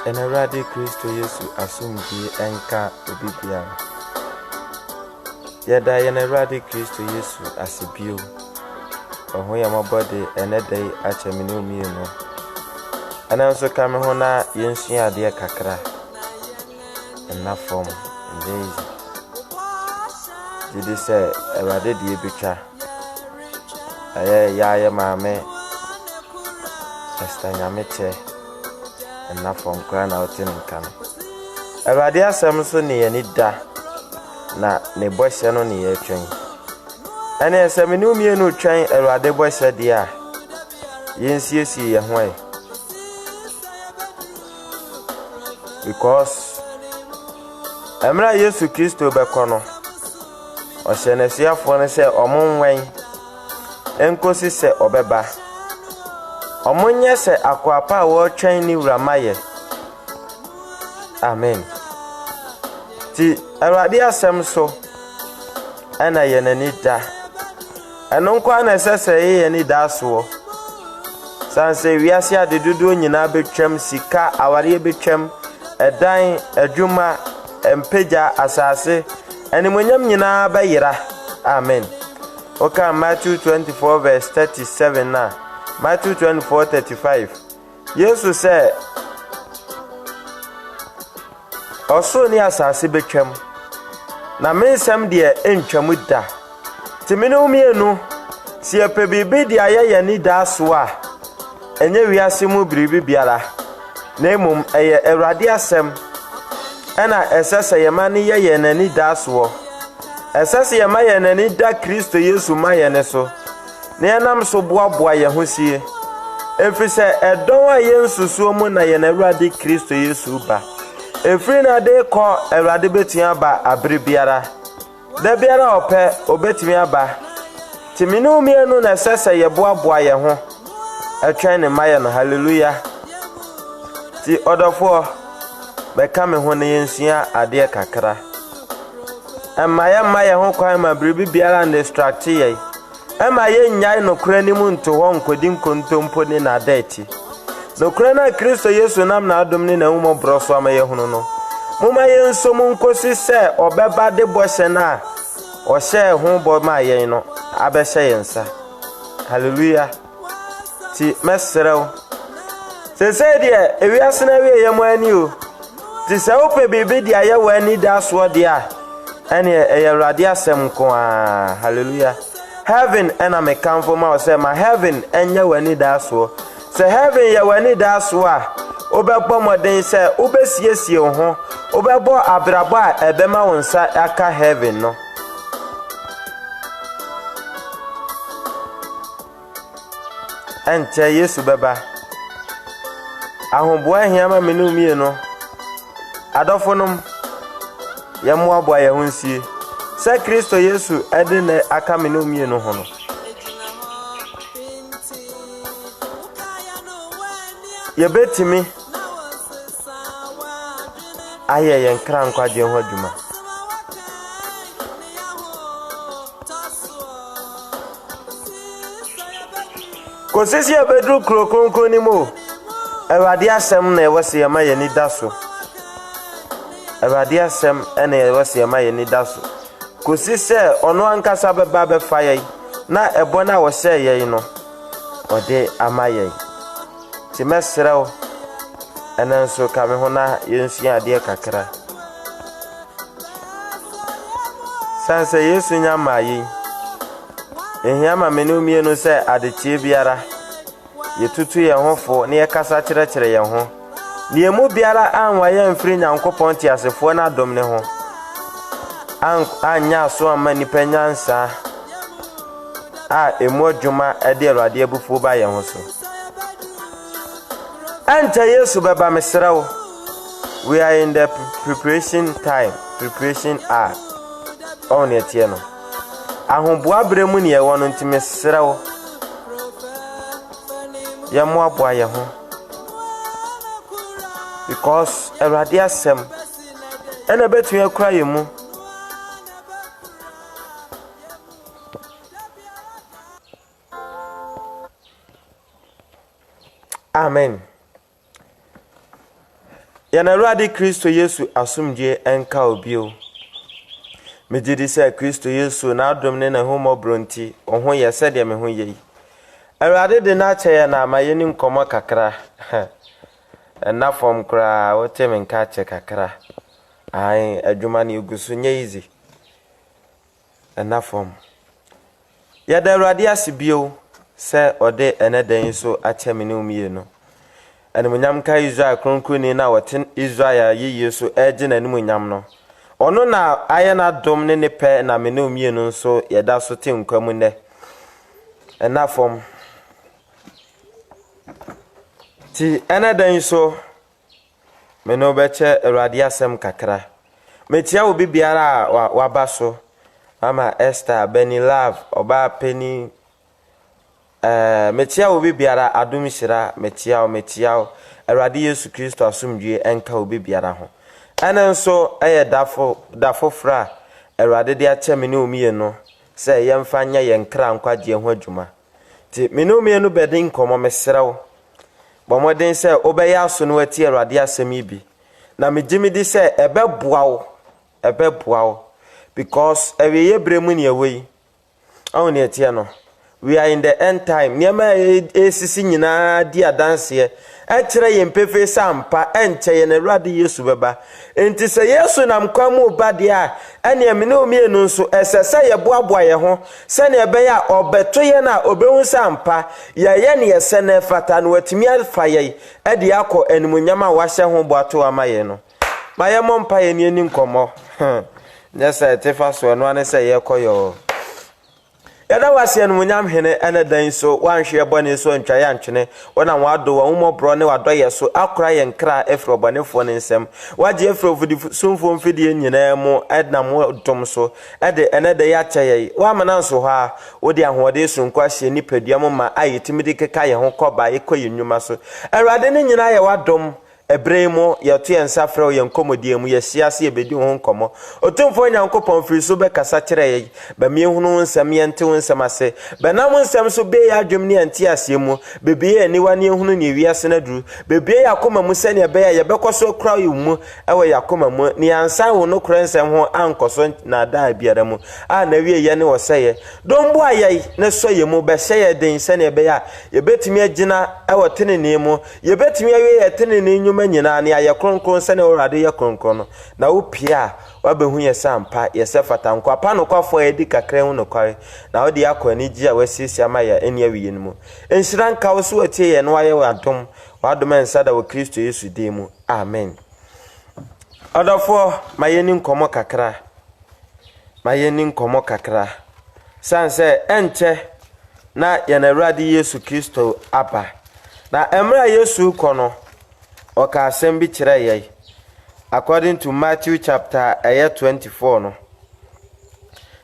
Enarade Kristo Yesu asumdie enka obibiara. Yeda Enarade Kristo Yesu asibio. Oho ya mabode enedai achemini omienu. Ananso kame ho na yensua ade kakra. Enna form ndezi. Didi se Erade die betwa. Aye maame. Estanyamete. Na from kwana otin nkan. Erade asem so ne yani da na ne bohye no ne yetwen. Ene asem ne umienu twen Erade bohye dia. Yensiesie ye ho because Emra Yesu Kristo bekono. O hyenesiafo ne se omonwen enkosi se obeba. Omonye se akwapa wo twen ni wramaye. Amen. Ti Erade asem so ana yenani da. Eno nkwa na sese ye ni da so. Sanse wiase adedudu nyina betwam sika aware betwam edan adwuma empeja asase animonyam nyina bayira. Amen. Oka Matthew 24 verse 37 na Matthew 24:35. Yesu said, "Oso ni asase betwam. Na mensem de entwamu da. Timene umienu, si epebibi de ayeye ni da so a, enye wiase mu biribi biara. Na emom eye Erade asem. Ena esese yema ni yeye nani da so. Esese yema ye nani da Kristo Yesu ma ye ne so. Na enam so boaboa ye ho sie. Efrise edon a yensusuo mu na ye na Erade Kristo Yesu ba. Efri na de ko Erade betia ba abre biara. Da biara ope obetimi aba. Timini umienu na sese ye boaboa ye ho. Atwan ne maye no hallelujah. Ti odofo beka me ho ne yensua ade kakra. Maye ho kwan ma bribi biara distract ye. Ema ye nyai no kura ni mu nto ho nkodi nkontompo ni na dati. No kura na Kristo Yesu nam na adom ni na umo broso amaye hunu no. Muma ye nso mu nkosi se obeba de bohye na o hye ho bo ma ye no abehye yensa. Hallelujah. Ti mesrew. Se de ewiase na wie ye mo ani o. Ti se ope bibi dia ye wani da so dia. Ene Erade asem ko a. Hallelujah. Heaven ena me kamfo ma say my heaven enya wani da so. Se heaven ya wani da so a obebo moden se obesiesie ho obebo abrabo a ebema wonsa aka heaven no. Ente Yesu beba ahombo ahiama menu mie no adofonum yemo aboa ye honsie se Kristo Yesu ede na aka menu mie no ho no. Ye betimi aye yen kra nkwaje ho adwuma. Kosisi abedru kronkron ni mo. Erade asem na ewose yema ye ni daso. Erade asem ena ewose yema ye ni daso. Kosisi ono ankasa beba be faye na ebo na wo hye ye no. Ode amaye. Ti mesrew enanso kame ho na yensua ade kakra. Sanse Yesu nyama yi. Ehiama menu mienu se adechie biara. Yetutu ye hofo ne yekasa kyerɛkyerɛ ye ho. Ne emu biara anwa ye mfiri Nyankopɔn ti asefo na dom ne ho. Anya so ama nipa nyansa. Emu adwuma ade Erade abufuo ba ye ho so. Anta Yesu baba mesrew. We are in the preparation time. Preparation hour. On etie no. Ahomboa bremu ne ye wono ntime srew. Ya mo aboa ye ho. Because Erade asem ena betu akura ye mu. Amen. yana Awurade Kristo Yesu asomdwe enka obio mejidi se Kristo Yesu na adom ne na homo bronti ohun ye se de me ho ye Awurade de na che na amaye ni nkomo kakra na fom kra wote me nka che kakra ai adwuma ne gusu nye easy na fom ya da Awurade asibio se ode eneden so ache me ne umie no animunyam ka Israel kronkoni na wotin Israel ye Yesu eje na animunyam no ono na aye na dom ne pe na me ne umie no so ye da so te nkwamu ne na fom ti eneden so me no beche Awurade asem kakra metia obi biara wa baso Mama Esther Benny Love oba Penny metia obi biara adom hira metia Awurade Yesu Kristo asomdwe enka obi biara ho ene nso eye dafo fra Awurade de ache me ne omie no se yemfa nya ye nkra nkwaje ho adwuma ti me ne omie no bedin komo mesrew bomoden se obeya so no ati Awurade asem ibi na megimidi se ebeboa wo because ewe yebremu ne ewe awon ne tie no we are in the end time niema esisi nyina di adanse kire yempefe sampa enche ye na Awurade Yesu beba enti se Yesu nam kwamu bade a ene me ne omienu nso esese ye boaboa ye ho se ne ebe ya obeto ye na obehu sampa ye ne yese na fata no watimi afa ye ade akọ animunyam a wahye ho boato amaye no maye mompa ye ni nkomo nyesa tefa so no ane se ye koyo yada wase animunyam hene ene dan so wanhwe bone so ntwa ya ntwene wona wado wa umobro ne wado ye so akora ye nkra efro bonefo ne nsem waje efro fudi sumfo mfidi nyina mu edna mu dom so ede ene de ya chaye wa mana nso ha wodi ahode so nkwahye nipaduam ma ayetimidi keka ye ho koba ekoyi nnwuma so Awurade ne nyina ye wadom Ebremo ya tu ensa frɛ ye nkomodie mu ye siase ebedi ho nkomo otumfo nyankopɔn firi so be kasa kyerɛ ye ba mi hunu nsɛm ye nte nsɛm ase ba nam nsɛm so be ya adwom ne ante ase mu bebe ye niwa ne hunu ne wiase na duru bebe ya koma mu sɛ ne be ya bɛkɔso kra yi mu ɛwɔ yakoma mu ne ansa wo no kra nsɛm ho ankɔso na da biara mu a na wie ye ne wo sɛ ye dombo ayai ne so ye mu be hyɛ ye den sɛ ne be ya ye betimi agina ɛwɔ tenene mu ye betimi awie ye tenene nyuma nyina ne aye kronkron se ne Awurade ye kronkron no na wo pia wa behu ye sampa ye se fata nkwa pa no kwafo edi kakra hu no kware na wo de akwani gi a wasisi ama ya eni awiye mu enhira nka wo so watie ye no aye wadom ensada wo Kristo Yesu de mu amen adafo mayeni nkomo kakra sanse enche na ye na Awurade Yesu Kristo aba na emra Yesu kono Oka asembi kire ye according to Matthew chapter 24 no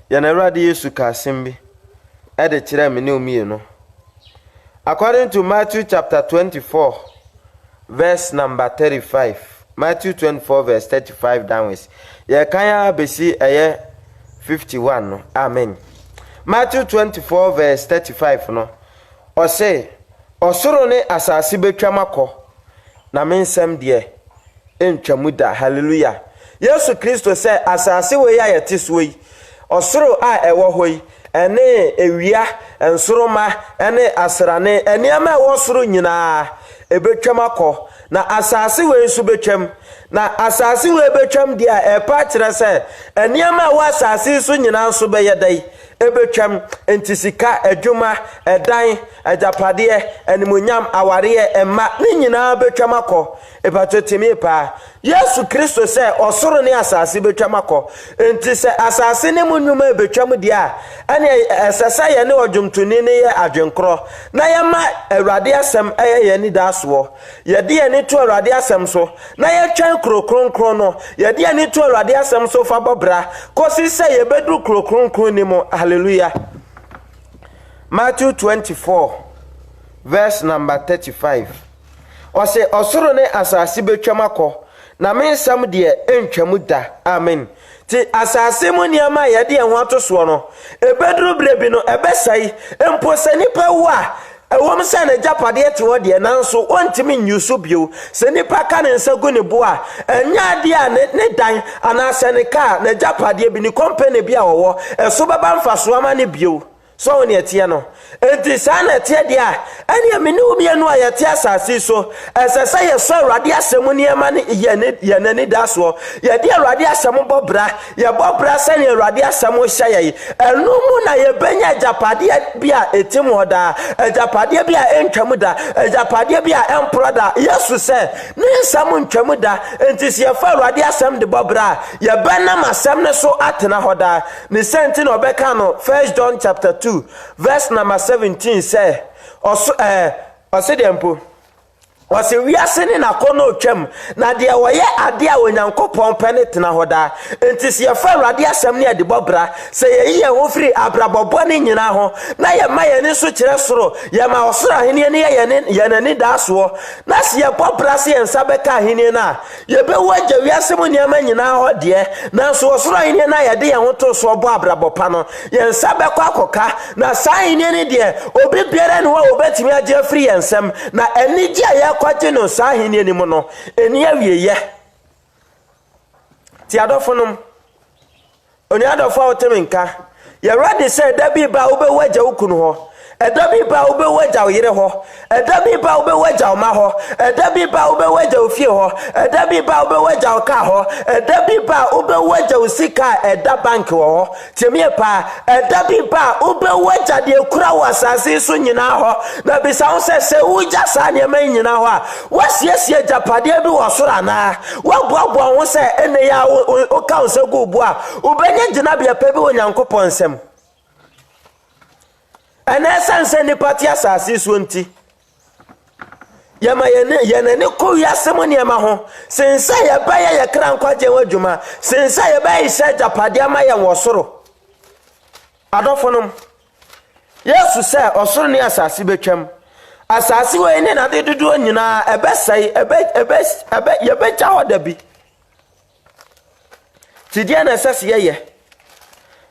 ya na Awurade Yesu ka asembi de kire me ne omie no according to Matthew chapter 24 verse number 35 Matthew 24 verse 35 downwards ya kan ya besi 51 no amen Matthew 24 verse 35 no o say osoro ne asase betwamako na mensem de entwamuda hallelujah Yesu Kristo se asase we ya yete so yi osoro a ewo hoyi ene ewia ensoroma ene asrane eniama ewo soro nyina ebetwamakọ na asase we so betwam na asase we betwam dia epa kire se eniama ewo asase so nyina so beyedai ebetwam entisika adwuma edan ajapade animunyam aware emma ne nyina betwamakọ epatotimi pa Yesu Kristo se osoro ne asase betwamakọ entise asase ne munwuma betwam dia ane esesa ye ne odwumtoni ne ye adwenkro na ye ma Awurade asem ye ni daso ye de ye ni to Awurade asem so na ye twan krokronkron no ye de ye ni to Awurade asem so fa bobra kosi se ye bedu krokronkron ni mo hallelujah Matthew 24 verse number 35 Ose osoro ne asase betwamakọ na mensam de entwamu da amen ti asase mu niama ye de ho atoso no ebedru brebi no ebesai empo se nipa wa Ewom se na japade te wo de nanso ontimi nyuso bio se nipa ka ne nsagu ne bo a enya de a ne dan anase ne ka na japade bi ni company bi a wo eso baba mfaso ama ne bio so ne etie no enti sa na etie de a ene amene umi anu a yete asase so esese ye so awrade asemu ne ema ne ye ne daso ye de awrade asemu bobra ye bobra se ne awrade asemu hya ye enu mu na ye benya japade bi a etim hoda japade bi a entwam da japade bi a emproda yesu se ne nsam ntwam da enti se ye fa awrade asem de bobra ye benam asem ne so atena hoda ne senti no beka no 1 John chapter 2 verse number 17 say dempo wase wiase ne nakono twam na de woye ade a onyankopon pene tena hoda enti se ye fa awrade asem ne ade bobra se ye ye ho firi abrabobo ne nyina ho na ye ma ye ne so kire soro ye ma osoro ahene ne ye ne daso na se ye bobra se ye nsa beka ahene na ye be waja wiase mu ne ma nyina ho de na so osoro ahene na ye de ye ho to so bo abrabopa no ye nsa beka akoka na sa ahene ne de obi biara ne wo obetimi agye firi ye nsem na enigi a kwaje no sa hini ni mo no eni awieye ti adofonum oni adofo awtemenka ye ready say da bi ba wo be waja ukunu ho eda bi ba wo be waja oyire ho eda bi ba wo be waja oma ho eda bi ba wo be waja ofie ho eda bi ba wo be waja oka ho eda bi ba wo be waja usika eda bank ho tiemie pa eda bi ba wo be waja de kura wasase so nyina ho na bisa wo se uja sa ne ma nyina ho a wasiesie japade bi wo soro na waboabo wo se ene ya o ka wo se go bu a ubenya gina bia pa bi onyankopon nsem ana sanse ni pati asase so nti yama yene ne ko yasemo ne ma ho sensa ye ba ye kra nkwaje wadwuma sensa ye ba isa japade ama ye wosoro adofonum yesu se osoro ne asase betwam asase we ne na de dudu nyina ebesai ye becha hoda bi tidie na asase ye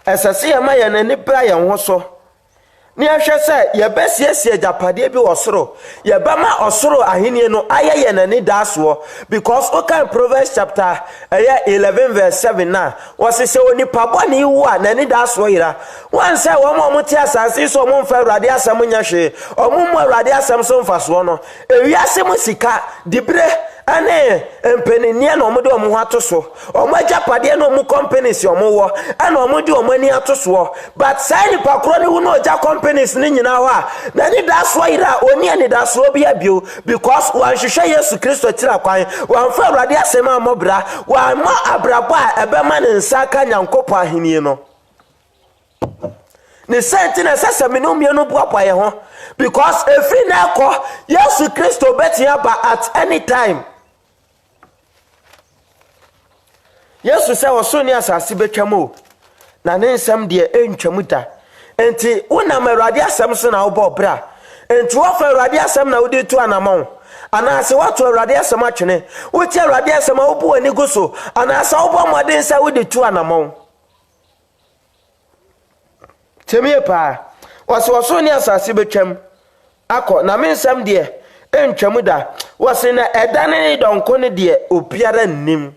asase ye ma ye ne bra ye ho so ni ahwe se ye besiesie japade bi osoro ye ba ma osoro ahenie no ayeye na ni daso because okan Proverbs chapter 11 verse 7 na wose se oni paboni wu a na ni daso yira wan se wo mo ti asase so mo mfa awrade asam nya hwe o mo awrade asam so mfa so no ewiase mo sika dibre ane empeninia no mo de o mo ato so o mo japade no mo companies o mo wo ana o mo de o mo ani ato so but sai ni pakro ni wu no ja companies ni nyina ho a na ni daso ira oni ani daso bi abio because wan hwehwe Yesu Kristo tira kwan wan fa awrade asem amobra wan ma abrabo a ebema ne nsaka nyankopo ahenie no ne sentina sasa menumie no boaboa ye ho because every na ko Yesu Kristo betia ba at any time Yesu se woso ni asase betwam o na ne nsem de entwam da enti wona awrade asem so na wo bobra enti wo fa awrade asem na wo de tu anamon anase wato awrade asem atwene wo ti awrade asem wo bu ani guso anase wo bo moden sa wo de tu anamon temie pa woso ni asase betwam akọ na me nsem de entwam da wose na edane ni donko ne de obiara nnim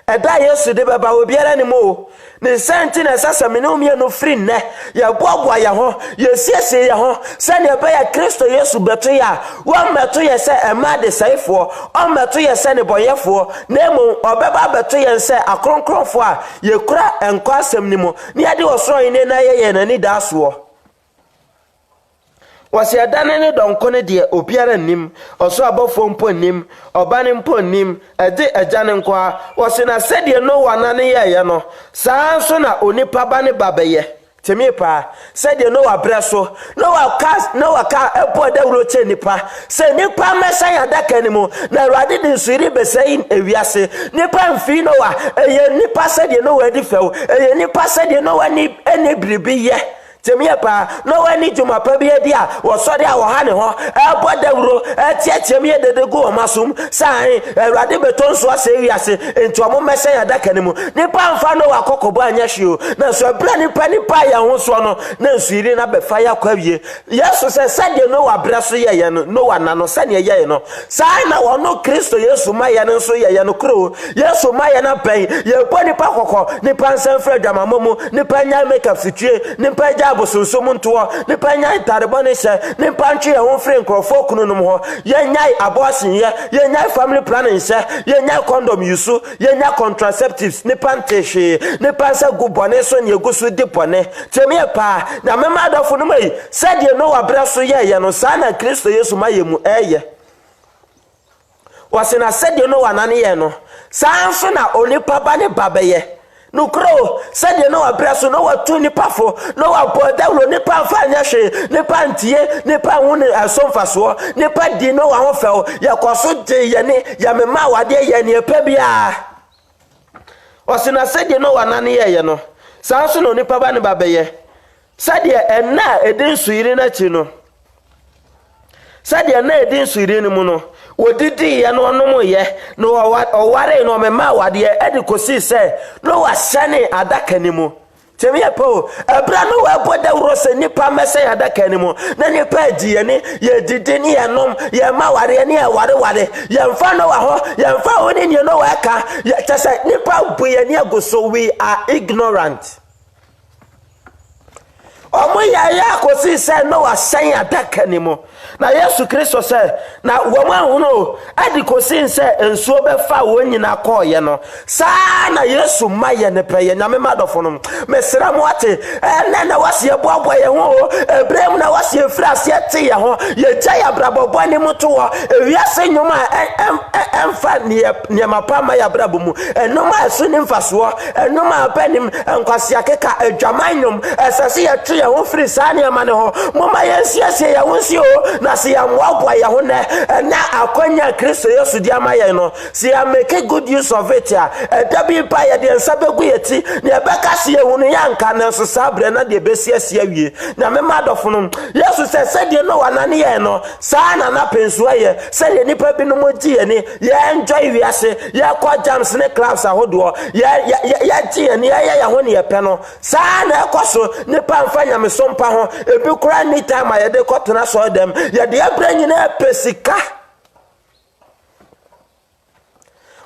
eda Yesu de baba obiara ni mo ne senti na sasa menumie no free ne ya boaboa ya ho ye siesie ya ho se ne ba ya Kristo Yesu beto ya wa meto ye se ema de saifo o meto ye se ne boyefo na emu obeba beto ye se akronkronfo a ye kura enko asem ni mo ne ade osoro ine na ye na ni daso wasi adane ne donko ne de obiara nim oso abofo mpo nim obane mpo nim ade agane nkwa wasi na sede no wana ne ye no saa so na onipa ba ne babaye temi pa sede no abreso no waka epo da wuro che nipa se nipa mesa ya daka ni mu na awrade din suri besai ewiase nipa mfi no wa eye nipa sede no wa di few eye nipa sede no wa ni ene bribi ye Temia pa no wani juma pa bi dia wo so dia wo ha ne ho e bodawro e tie me de go masum san Awurade beton so ase wiase enti omo mesen adaka ne mu nipa mfa no wakokobo anya hwio na so bra nipa ya ho so no na nsuiri na be fa ya kwa wie Yesu se sade no wa bra so ye no wa na no sane ye no sai na wono Kristo Yesu ma ye no so ye no kro Yesu ma ye na pen ye bo nipa kokko nipa nsan fra dwamamomu nipa nya make up fitue nipa ja abosonsom nto nipa nya tarebone se nipa ntwe ye ho fre nkrofo kunu num ho ye nya abortion ye nya family planning se ye nya condom yusu ye nya contraceptives nipa ntehwe nipa se gubone so ne egusu dipone temie pa na mema adofo no mai sade no wabra so ye no sana Kristo Yesu ma yemu eye wasina sade no wanane ye no sanso na onipa ba ne babeye no kro sade no wabra so no watu nipa fo no waboda wo nipa fa nya hwe nipa ntie nipa hune asomfa so nipa di no wa ho fe ye koso de ye ne ya mema wade ye ne pa bia wasina sade no wanane ye no sanso no nipa ba ne babeye sade enna edin suiri na chi no sade na edin suiri ni mu no wodidi ya no no ye no oware no mema wade edikosi se no wasane adaka ni mu temia po abra no waboda urose nipa mese adaka ni mu na nipa di ye didi ni ye nom ye ma ware ni ye ware ye mfa no wa ho ye mfa oni ni no wa ka ye tese nipa bu ye ni agoso we are ignorant omo ya kosi se no wasan adaka ni mu na Yesu Kristo se na woma huno adikosi se ensuo be fa wonyina koye no saa na Yesu maye ne peye nyame madofo no mesra mo ate na wase boabo ye ho ebrem na wase frase ate ye ho ye jaya brabobo ni muto wo ewiase nyoma emfa ne mapama ya brabo mu enoma so ni mfaso enoma panim enkwase akeka adwamanyom esase ye twe ye ho firi saa ne ma ne ho moma ye siasie ye ho si o na si am wabwa ya ho na akonya Kristo Yesu di amaye no si am make good use of it ya dabi pa ye de nsabegu yeti na beka si ehunu ya nka na so sabre na de besiasie awie na me madofo no Yesu se de no wanane ye no saa na pensu aye se de nipa bi no moji ye ni ye enjoy wiase ye kwa jams ne clubs ahodo ye ji ye ni ye ya ho ne ye pe no saa na ekoso nipa mfanya mesompa ho ebi kura ni time aye de kotena so dem ye de abranyi na pesika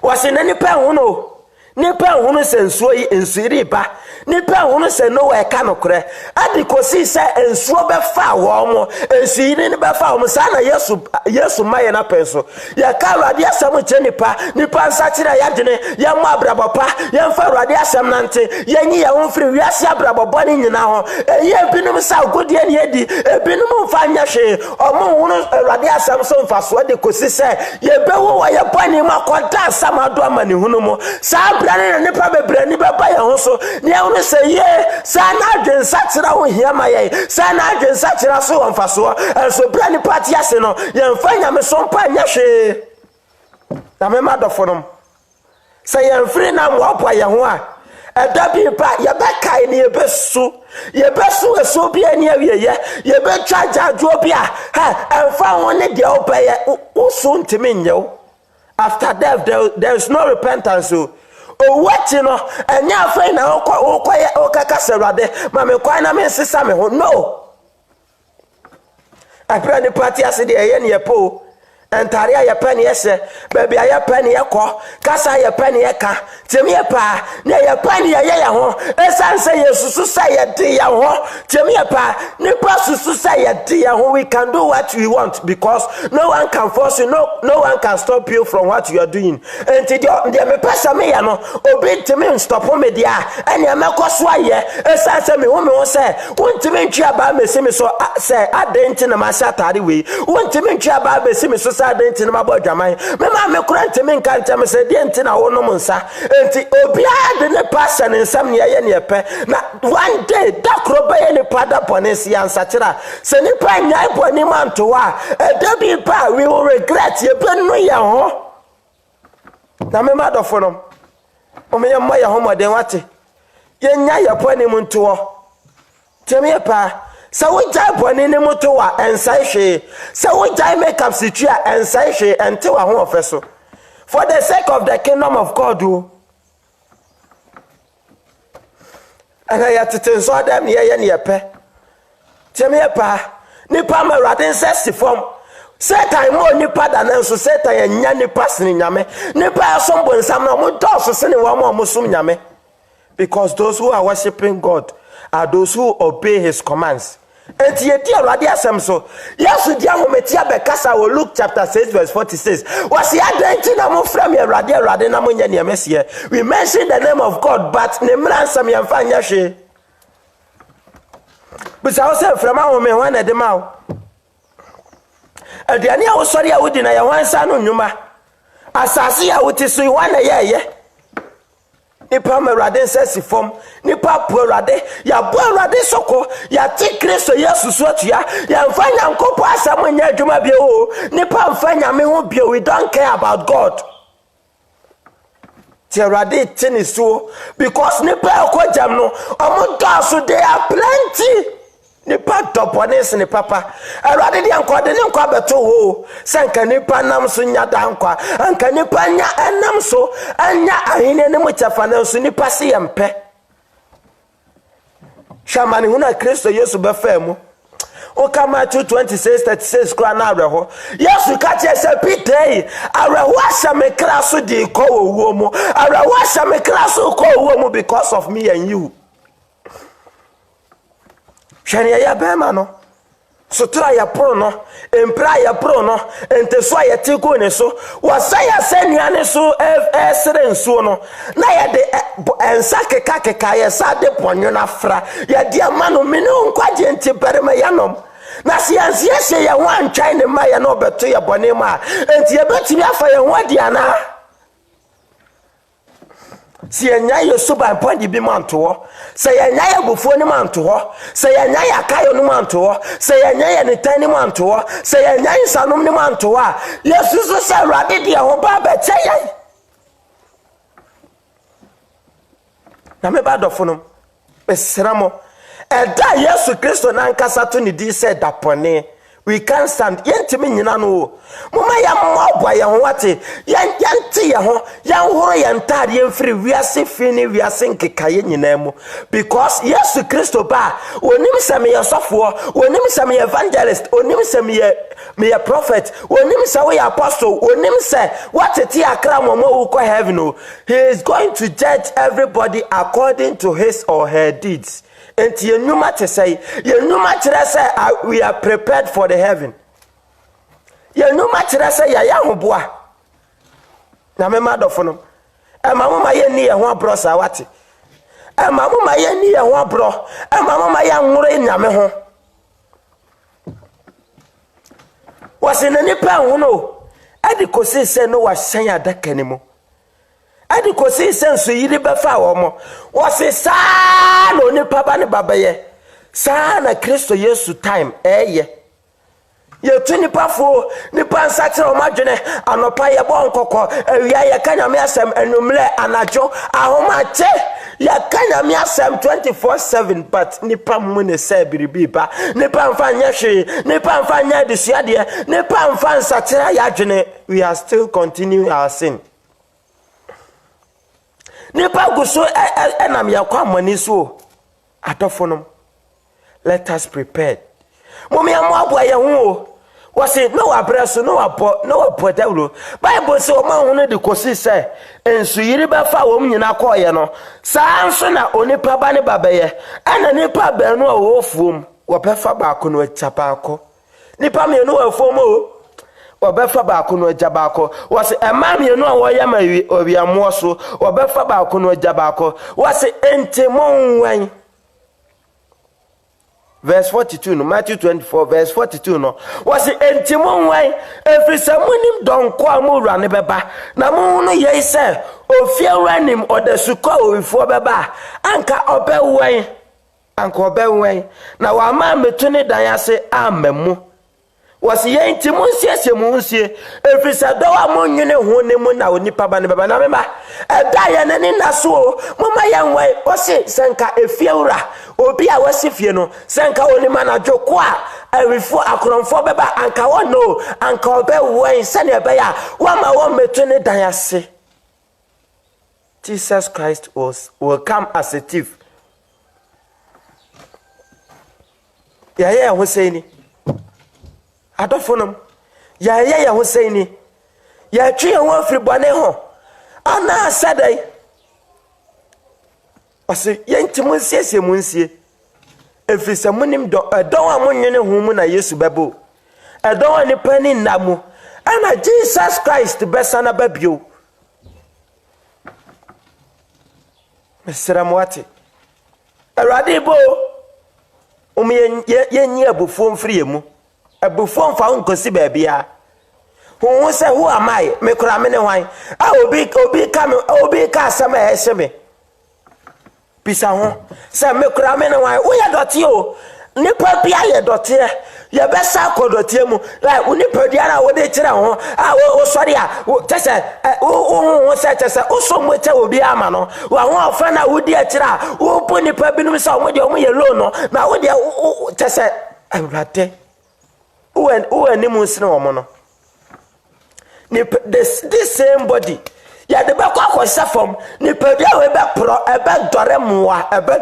wasina nipa hunu sensuo yi ensiri ba nipa hunu se no we ka nokre adikosi se ensuo be fa wo mo ensiri ni be fa wo sana Yesu maye na penso ya ka Awurade asam che nipa nsa kire ya dene ya mo abrabapa ya mfa Awurade asam nante ya nyi ya wonfiri wiase abrababo ni nyina ho ye binum sa godie ni edi binum mfa nya hwe omo hunu Awurade asam so mfa so de kosi se ye bewo wa ye bani makonta asam ado amani hunu mo sa na nipa bebre ni baba ya ho so ne unu se ye sa na adwensa kira ho hia ma ye sa na adwensa kira so won faso so bra ni party ase no ye mfa nyame so mpa nya hwe na me madofo no se ye mfiri na mwapo ya ho a edabi pa ye be kai ni ye besu eso bi ani awie ye be twaja jo bi a emfa ho ne de obaye usu ntimi nyew after death there is no repentance so wati no enya afai na okaka serade ma me kwa na me sesa me ho no apra ni party ase de ye ne po entare ya pani ese baby ya pani yako kasa ya pani yaka temie pa ne ya pani ya ho esanse yesusu say ya de ya ho temie pa ne pasusu say ya de ya ho we can do what we want because no one can force you no one can stop you from what you are doing enti de me pesa me ya no obi temi stop me dia ene me koso aye esanse me ho say wontimi ntwa ba mesi me so say adenti na ma sha tare we wontimi ntwa ba mesi me so denti na mabo dwaman me ma me kurante me nkante me se denti na wo no nsa enti obia de ne pasa ne nsam ne ye ne pe na one day dakro ba ye ne pada ponesi ansa kira se ni pa nyai boni manto a dabi pa we will regret ye be no ye ho na me ma dofo no o me ye mo ye ho moden wate ye nya ye poni munto Temi pa sa wo jai boni ne moto wa ensai hwe sa wo jai make up situa ensai hwe ente wa ho ofeso for the sake of the kingdom of God o ana ya tete so adam ye ne yepe temi pa nipa ma rade nsesi form Satan mo nipa da na nso Satan enya nipa sene nyame nipa asombo nsam na mo doso sene wa mo som nyame because those who are worshiping God are those who obey his commands. And yeti Awurade asem so Yesu di ahometi abekasa wo Luke chapter 6 verse 46 was ya denti na mo frame Awurade na mo nya ne mesie. We mention the name of God but ne mra nsam yemfa nya hwe bisa wo se frama wo me wan na de ma wo aduane a wo sori a wodi na ye wansa no nnwuma asase a woti so wan na ye nipa Awurade nsesi fom nipa po Awurade ya bo Awurade soko ya ti Kristo Yesu so atua ya mfanya nkopo asam nya adwuma bi o nipa mfanya me ho bi we don't care about God ti Awurade tini so because nipa ko jam no omo so they are plenty nipa topones ni papa Awurade di anko de nkwa beto ho sanka nipa nam so nya dankwa anka nipa nya enam so anya ahine ne mu chafa na so nipa se yempe shamani huna Kristo Yesu be femu o kama 2:26-36 kwa na areho Yesu ka che se Peter areho asha me kraso di ko wo mu areho asha me kraso ko wo mu because of me and you Shania ya bema no sutra ya pro no empra ya pro no enteso ya tiko ne so wasaya senia ne so esere nsuo no na ya de ensa keka ya sa de ponyo na fra ya de amano mene nkwaje nti berema ya nom na siansie ya wan twan ne ma ya no beto ya bone ma enti ya betimi afa ya wadi ana si enya yesu ba pandi bi manto se enya ya bufuo ni manto se enya ya kayo ni manto se enya ya netan ni manto se enya insanum ni manto yesu so se Awurade de ho ba ba cheya na me ba dofonom besramo eda Yesu Kristo na nkasa to ni di se dapone we can't stand yentimi nyina no mama ya mabwa ya ho wate yanti ya ho yan horo ya ntade yemfiri wiase fini wiase nkekaye nyina mu because Yesu Kristo ba onim se me yosofo onim se me evangelist onim se me prophet onim se we apostle onim se watete akra momo wo ko heaven no he is going to judge everybody according to his or her deeds. And yenuma to say, yenuma to say, we are prepared for the heaven. Yenuma to say, ya yahuboa. Na me mad of them. And mamma ye near one bro sawati. And mamma ye near one bro. And mamma young in Yameho. Was in any pound, no. Adikosi said no was saying a deck anymore. Adikosi sense yiri befa womo wose saa no ni papa ne babaye saa na Kristo Yesu time ye tuni pafo ni pansa kire o madwene anopa ye bo nkokọ awia ye kanyame asem enumle anajo ahomache ye kanyame asem 24/7 but nipa mu ne se biribi ba nipa mfa nya hwe nipa mfa nya desuade nipa mfa nsakira ya dwene we are still continuing our sin. Nipa guso enam yakwa mani so atofonom let us prepare momi amabo ye ho wase no abreso no abo dawlo Bible say o ma ho no de kosi say ensu yiri ba fa wo nyina koye no saa nso na onipa ba ne babaye ana nipa ba no wo fuom wo pefa ba ko no achapako nipa me no wo fuom o obefa ba ko no ajabako wase emam ye no wo yama owiamo so obefa ba ko no ajabako wase entemon verse 42 no Matthew 24 verse 42 no wase entemon wan efrisamunim donko amura ne beba na mo no ye se ofia ranim odasuko ofo beba anka obewan na wa ma metune dan ase amemu was yenti munsie efisa do wa monwene ho ne mu na onipa ba ne baba na mema eda ye ne na so mama ye nwe osi senka efiewura obi a wasi fie no senka onima na dwoko a awifo akronfo beba anka wono anka obe wen sene ebe ya wama wo metu ne dan ase. Jesus Christ will come as a thief. Ya Husseini adofonum ya Husseini ya twi won firi bone ho ana sadai ase yenti munsie efisa munim do edon a munwene hu mu na Yesu bebo edon ani pani namu ana Jesus Christ besana babio mesramwati arade bo yenyi abufo mfiri mu abufo mfa nkosi baabia hu se who am I me kura me ne hwan a obi ka sama ehye pisa ho se me kura me ne hwan wo ya doti o nipa bia ye doti ye besa kodotie mu like unipa diara wo de kire ho a wo sorry a tese wo se tese wo so mo te obi ama no wa ho ofa na wo di akire a wo po nipa binum se o mo de o mo ye low no na wo de tese awrate wo animu sine wo mo no this same body ya de ba kwa safom ni pedia we be pro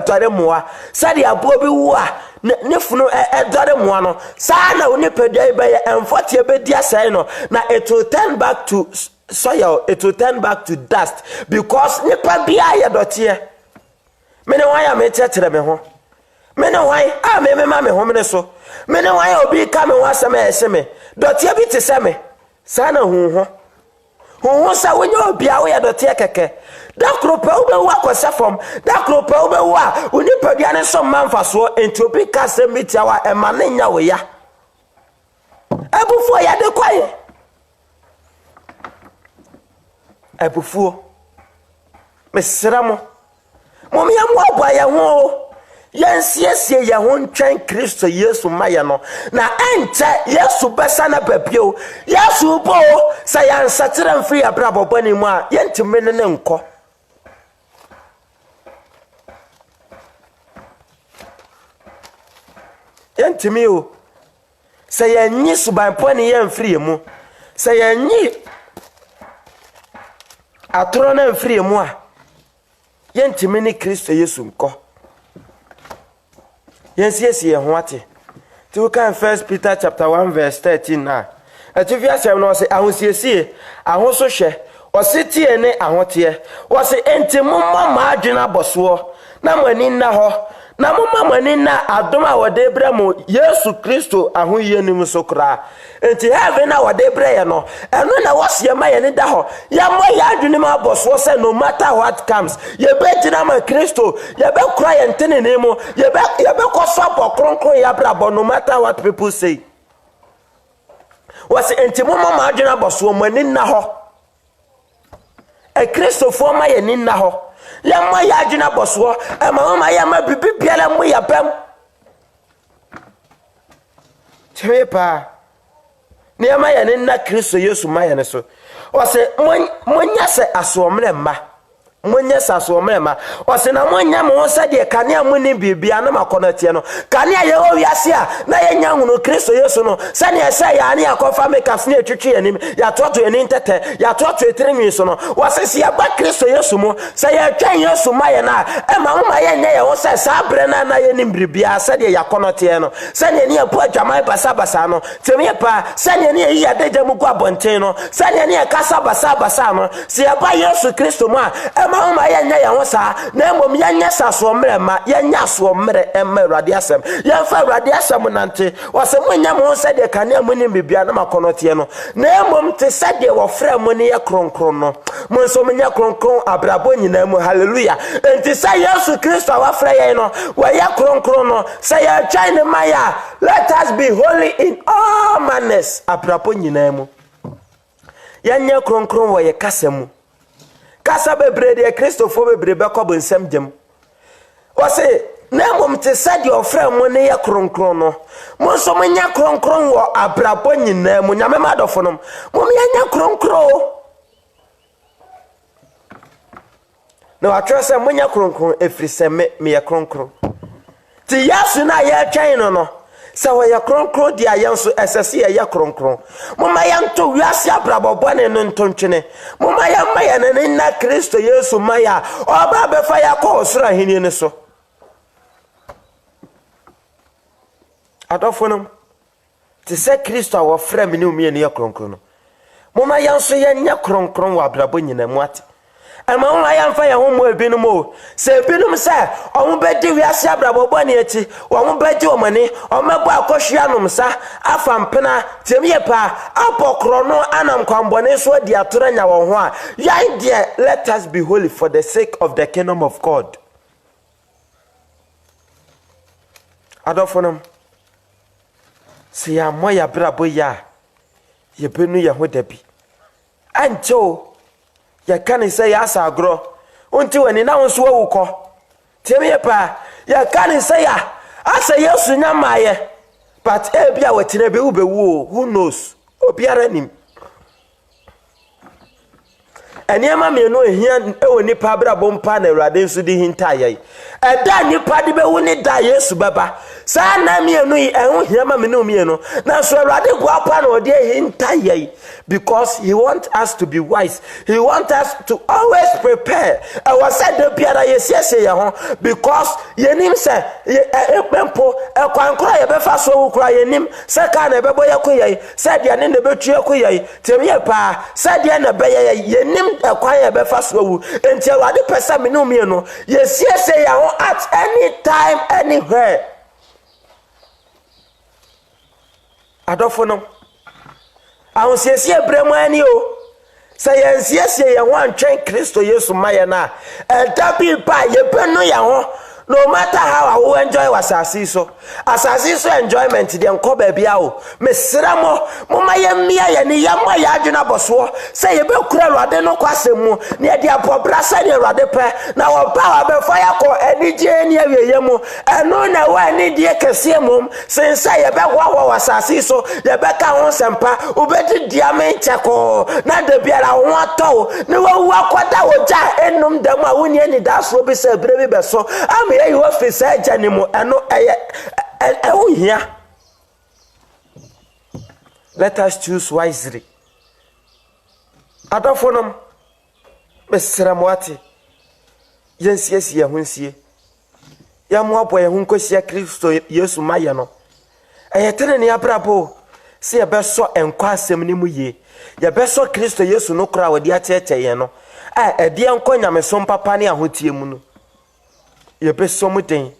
dore moa sade abo bi wu a ne funu dore moa no sa na oni pedia be ya emfote be dia sai no na it will turn back to soil, it will turn back to dust because nipa bia ya dotie me ne wan ya me tetere me ho me ne wan a me ma me ho me so me ne wan obi ka me ho asema ehye me dotie bi te se me sa na hu ho sa wonyo bia wo ya dotie keke da kropa wo be wa kwasa fom da kropa wo be wa oni padua ne so manfa so entropi ka se mitia wa ema ne nya wo ya ebufuo ya de kwaye ebufuo mesramo mom ya mo abua ya ho yansiesie ya ho ntwen Kristo Yesu maye no na enche Yesu besa na babio Yesu bo sa yansatira mfiri abrabo bani mu a yentime ne nko yentime o sa yanyi suban poni yemfiri mu sa yanyi atoro na mfiri mu a yentime ne Kristo Yesu nko Yes, ho ate. To kan 1 Peter chapter 1 verse 13 na. Atifia sem no say ahosiesie, ahoso hwe, osetie ne ahote. Wo say enti momma maadwena boso na mani na ho. Na momma mani na adom a wode bra mo Yesu Kristo ahoye nim so kra. Enti heaven na wode bra ye no. Eno na wose ma ye ne da ho. Ya mo ya adwene ma boso say no matter what comes, ye be gina ma Kristo, ye be kra ye ntene ne mo, ye be koso abokronkron ya bra bo no matter what people say. Was enti momma ma adwene boso mani na ho. E Kristo fo ma ye ni na ho. Ya ma ya adwena boso e ma ya ma bibibiara mu ya bam chepa ne ma ya ne na Kristo Yesu ma ya ne so o se monya se asomre ma monya se asomre ma o se na monya mo se de kanea mu ni bibia na makonatie no kanea ye o wiase a na ye nya hunu Kristo Yesu no se ne se ya ne akofa mekaf ne etwetwe anim ya toto eni ntete ya toto etirinwi so no wo se se ya ba Kristo Yesu mo se ya twan Yesu ma ye na e ma mo ye nya ye wo se sa bre na ye ni bibia se de ya konotie no se ne ne apu adwaman basa no temi pa se ne ne yi adaja mu kwa bonten no se ne ne kasa basa no se ya ba Yesu Kristo mo a ma ya nya ya ho sa na mom ya nya saso mre ma ya nya so mre emma Awurade asem ya fa Awurade asem nante wase mo nya mo se de kanea mo ni bibia na makonotie no na mom te se de wo fra mo ni ye kronkron no mo so mo nya kronkron abrabo nyina mu hallelujah enti se Yesu Kristo wa fra ye no wa ya kronkron no se ya chine maya let us be holy in all manners abrabo nyina mu ya nya kronkron wo ye kasemu kasa bebre de Kristofo bebre be ko bonsam gem o se na mom te sade ofra mo ne ye kronkron no mo so manya kronkron wo abrabo nyina mo nyame madofo no mom yanya kronkron na watwese manya kronkron efri se me ye kronkron ti yasu na ye twen no se wo ye kronkron dia yenso esese ye kronkron moma yanto wiase abrabo bone no ntontwene moma yamma ye ne na Kristo Yesu maya oba befa ya ko osura hini ne so adofonum te se Kristo wo frem ni umie ne ye kronkron no moma yanso ye nya kronkron wa abrabo nyina mu ate ama won ayan fa ya homo ebinum o se ebinum se omo bedi wiase abrabo bone eti omo bedi omani omebo akohwianom sa afampena temie pa apokro no anam kwambone so di atora nya wo ho a yan de let us be holy for the sake of the kingdom of God adofonum se ya moya brabo ya ye benu ye ho dabi ancho ya kan say ya sagro unti wani na won so wuko temie pa ya kan say ya asa Yesu nyamaye but e bia watire be ubewu who knows obiara nim eniema me no ehia ewoni pa bra bompa na Awurade nso di hintaye eda nipa de be woni da Yesu baba sa na me no ehu hiama me no me no na so Awurade gwa pa na ode hintaye because he want us to be wise. He want us to always prepare. I was said the biara yesiese ye ho because yenim se ekpempo ekwankora ye befa so wukura yenim se ka na bebo ye koye se dia ne betu ye koye temie pa se dia na be ye yenim ekwan ye befa so wu enti Awurade pesa me no me no yesiese ye ho at any time anywhere adofo no ahun siesie bremu ani o say siesie ye ho antwen Kristo Yesu maye na eda bi pa ye benu ye ho no matter how I enjoy wasasi so enjoyment de enko ba bia o mesra mo maye mia ye ni yamma ya adwena boso say ye be kura Awurade no kwasemu ne de apobra sa ne Awurade pe na wo ba be fa ya ko enije ni awieye mu eno na wa ni de kese mum sensa ye be wa wasasi so ye be ka ho sempa obedi diame cheko na de biara ho ato ne wo akwada wo ja enum dem a woni ani da so bi se bre bi be so am ye wo fi se janimo eno here. Let us choose wisely. Adofonum mesramwati yes ye hunsie ya mo abo ye hunkosia Kristo Yesu maye no eyetere ne abrabo se ye beso enkwa asem ni mu ye ye beso Kristo Yesu no kura wodi acheche ye no edi enko nyameso papa ne ahotie mu no ye beso mu den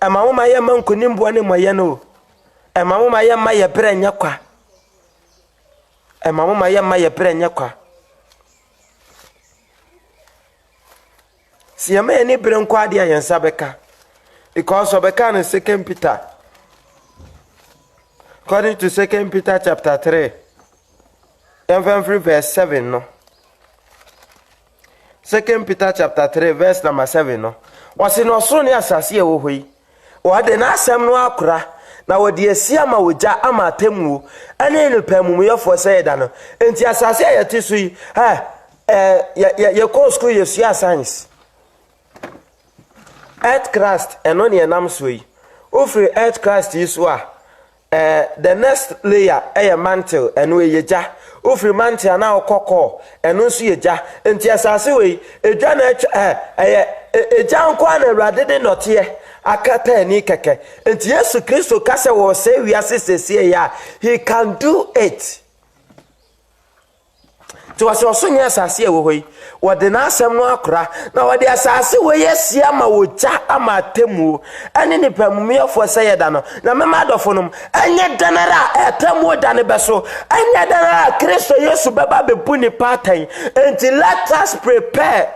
ema wo maye mankonimbo ne moye no ema wo maye maye bre nya kwa ema wo maye maye bre nya kwa si ema eni bre nkwa de ayensa beka because obeka no 2 Peter according to 2 Peter chapter 3 and verse 7 no 2 Peter chapter 3 verse number 7 no wasi no so ne asase e wo hoi o de na asem no akora na wodi asia ma woja ama temu ane ne pamumuyefo say da no enti asase ya tisu yi ye ko school ye science earth crust eno ne nam so yi ofri earth crust yi so a the next layer mantle eno yeja ofri mantle na okoko eno so yeja enti asase we edwa na eja nkwa na Awurade de note akata ni keke enti Yesu Kristo kase wo se wiase sesie ya he can do it to waso nya asase wo hoi wode na asem no akora na wode asase wo yesia ma woja ama temu ene ne pamumiyefo se yeda no na mema adofo no enye danara etemu da ne beso enye danara Kristo Yesu beba bebu ni patan enti let us prepare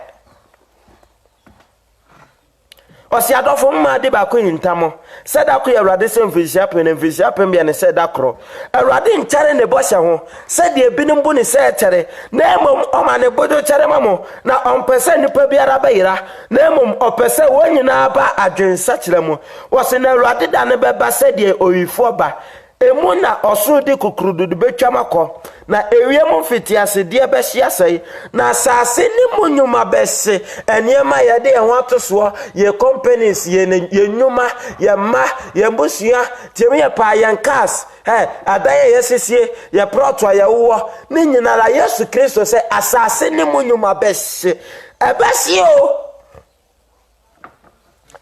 Osi adofo mma de ba ko yintamo se da ko Awurade se mfisia pem bia ne se da kro Awurade nchare ne bohye ho se de ebinim bu ne se tere na emom o ma ne bodo chare mamo na ompese nipa biara bayira na emom opese wonyina ba adwensa kire mu wose na Awurade da ne beba se de oyifo ba emu na osuru de kukurudu betwamako na ewiem fitiase de be hia sei na asase ni munyuma bese eniema ye de ho atoso ye companies ye nyuma ye ma ye busua temi ye pa yan cars adaye yesesie ye proto ye wo ni nyinara Yesu Kristo se asase ni munyuma bese ebesi o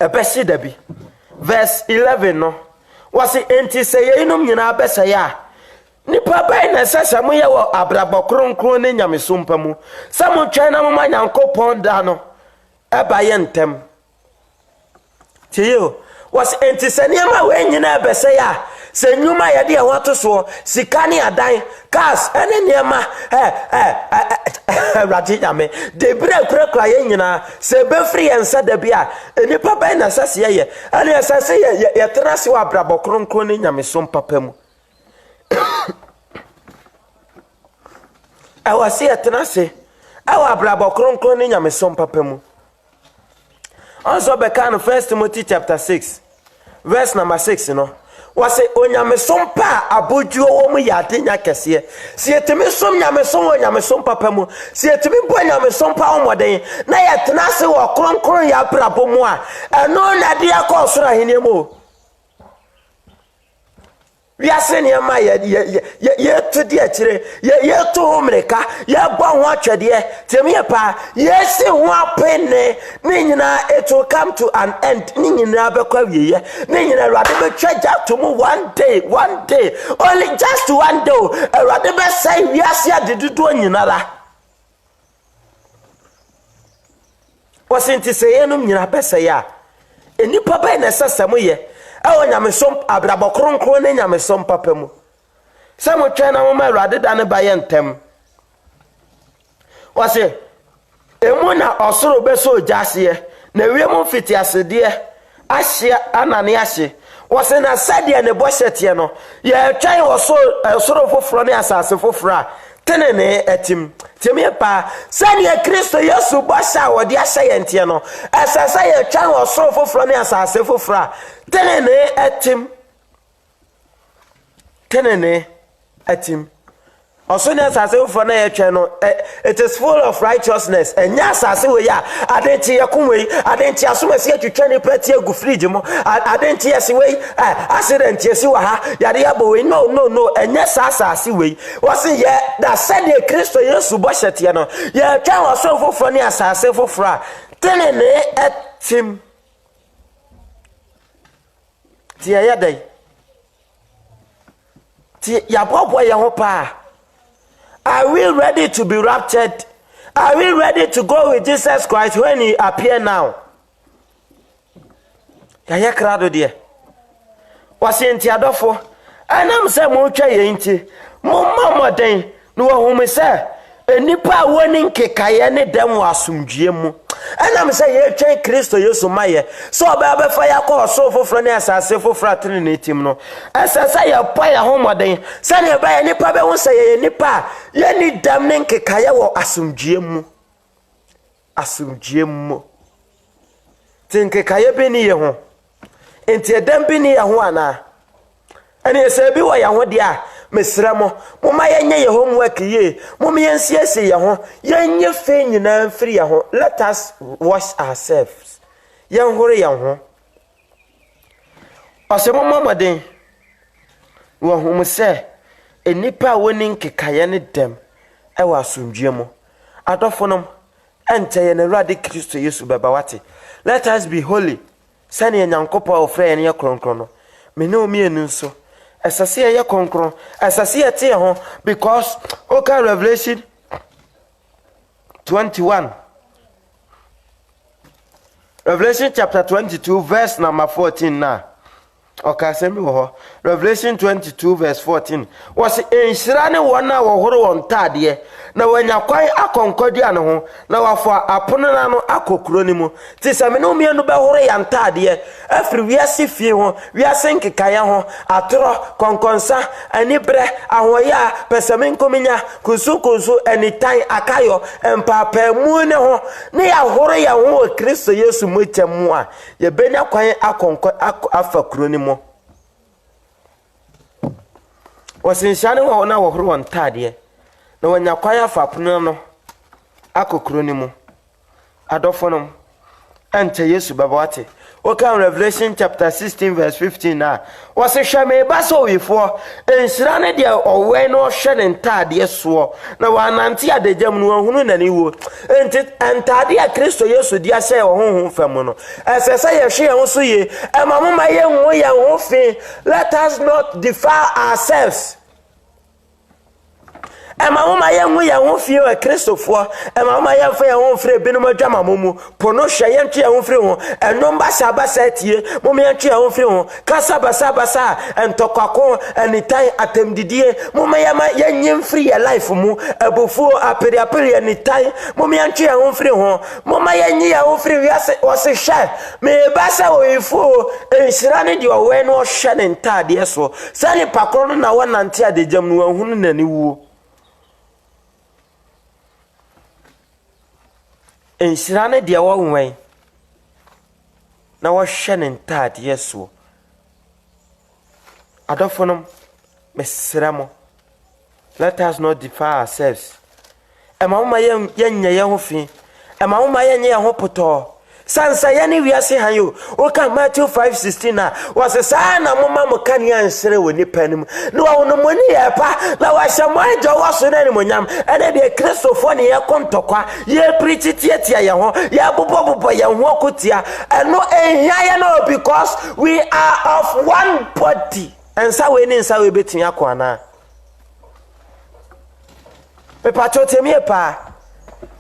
ebesi dabi verse 11 no wasi enti se ye inum nyina bese ya nipa bai na sasa mu ye wo abrabo kronkron ne nyamesompa mu samu twan na mama nyankopon da no eba ye ntem tiyo was enti se niama we nyina bese ya se nyuma ye de ho toso sikani adan cars ene niama rati nyame de bre kura ye nyina se be free ensa da bia nipa bai na sasa ye ene sasa ye trase wa abrabo kronkron ne nyamesompa pamu awasi etenase awa abrabo kronkron ni nyamesom papamu also bekan 1 Timothy chapter 6 verse number 6 no wase onyamesom pa abojuo wo mu yade nya kese si etemi som nyamesom papamu si etemi bo nyamesom pa omoden na yetenase wo kronkron ya abrabo mu a eno na de akosoro aheniemu wiase ne ma ye to de akire ye to homreka ye gba ho atwede temi pa ye si ho apene ni nyina it will come to an end ni nyina be kwa wiye ni nyina Awurade be twaja to mu one day only just one day Awurade be say wiase adedudo nyina ra wasinti se yenum nyina be say ya enipa ba na sasamo ye awo nyamesom abrabo kronkron ne nyamesom papamu samo twa na mama Awurade da ne baye ntem wase emu na osoro beso jase na wiem fitiase de ahye anane ahye wase na sade ne bohyete no ye twan osoro foforo ne asase foforo tenene etim temi pa sani Kristo Yesu bosha wodi ahye yente no asasa ye twan osoro foforo ne asase foforo tenene etim also na asase foforo na ye twan no it is full of righteousness enya asase we ya adenti ye kumwe adenti asomasi atwitwa ne pati agu fridge mo adenti yesi we accident yesi wa ha yade yabo we no enya asase we wasi ye da sade Kristo Yesu bohyete no ye twan osoro foforo ne asase foforo tenene etim tia ya dai ti ya bobo ye ho pa. Are we ready to be raptured? Are we ready to go with Jesus Christ when he appear now? Ya krado de wasi enti adofo anam se mo twa ye nti mo mamoden no wo me se enipa woni nkekaye ne dem wasumdue mu anam se ye twa Kristo Yesu maye so ba fa ya ko so foforo ne asase foforo atene ne tim no asasa ya pa ya homoden se ne ba ye nipa be wo se ye nipa ye ni dem ne nkekaye wo asumdue mu tinkekaye be ni ye ho enti edem bi ni ye ho ana ene se bi wo ya ho de a mesramo moma yenye ye homework ye moma yensiese ye ho yenye fe nyina mfiri ye ho let us wash ourselves yen hore ye ho osemo momoden wo hu se enipa woni nkekaye ne dem e wa asomdue mu adofonom ente na Awurade Kristo Yesu beba wate let us be holy sane enyankopa ofre ye kronkron no me ne omienu nso asase ye konkron asase ye tie ho because okay Revelation 21 Revelation chapter 22 verse number 14 na okay send me ho Revelation 22 verse 14. Was enshirane wana wohoro wontade na wanya kwan akonkodi ane ho na wafo apono na no akokuro ni mu ti se me no mienu be horo ya ntade afiri wiase fie ho wiase nkekaya ho atoro konkonsa anibre ahoya pesame nkominya kusukusu anitan akayo empapa mu ne ho ne ya horo ya ho Kristo Yesu mutyemu a ye benya kwan akonko afakuro ni mu wasinshane wa na wohoro wontade na wanya kwaya fapono no akokuro ni mu adofonom ante Yesu babawate oka Revelation chapter 16 verse 15 na wase hwame baso wifo enshirane de owe no hwe ne ntade so na wanante adagam no ahunu na ne wo ente ntade a Kristo Yesu dia hye honhom fam no esese ye hwe ho so ye emamoma ye nwo ye ho fe. Let us not defile ourselves. Emamoma ye nwo ye ho fie wa Kristofo emamoma ye fa ye ho fre binom adwama momu pono hwe ye ntwe ye ho fre ho enomba sabasa tie mom ye ntwe ye ho fre ho kasa basa entokwako anitan atemdidie mom ye ma ye nyem fre ye life mu abufu apere anitan mom ye ntwe ye ho fre ho mom ye nyi ye ho fre wiase wose hwe me basa oifu enshirane de owe no hwe ne ntade so sani pakoro na wonante adejam no ahunu na ni wuo enshirane de wo nwen na wo hwe ne ntade yeso adofonom mesramo. Let us not defile ourselves. Emamoma yenya ye ho fi emamoma yenya ye ho poto sansa yani wiase hayo oka Matthew 5:16 na wase sana moma mokani ansere woni panim no wono moni ye pa na wahya mojo waso na ni monyam ene de Kristofo ne ye kontokwa ye preach tietia ye ho ye bobo ye ho kotia eno ehia ye no because we are of one body ensa we ni nsa we betin akwana pe pachotemie pa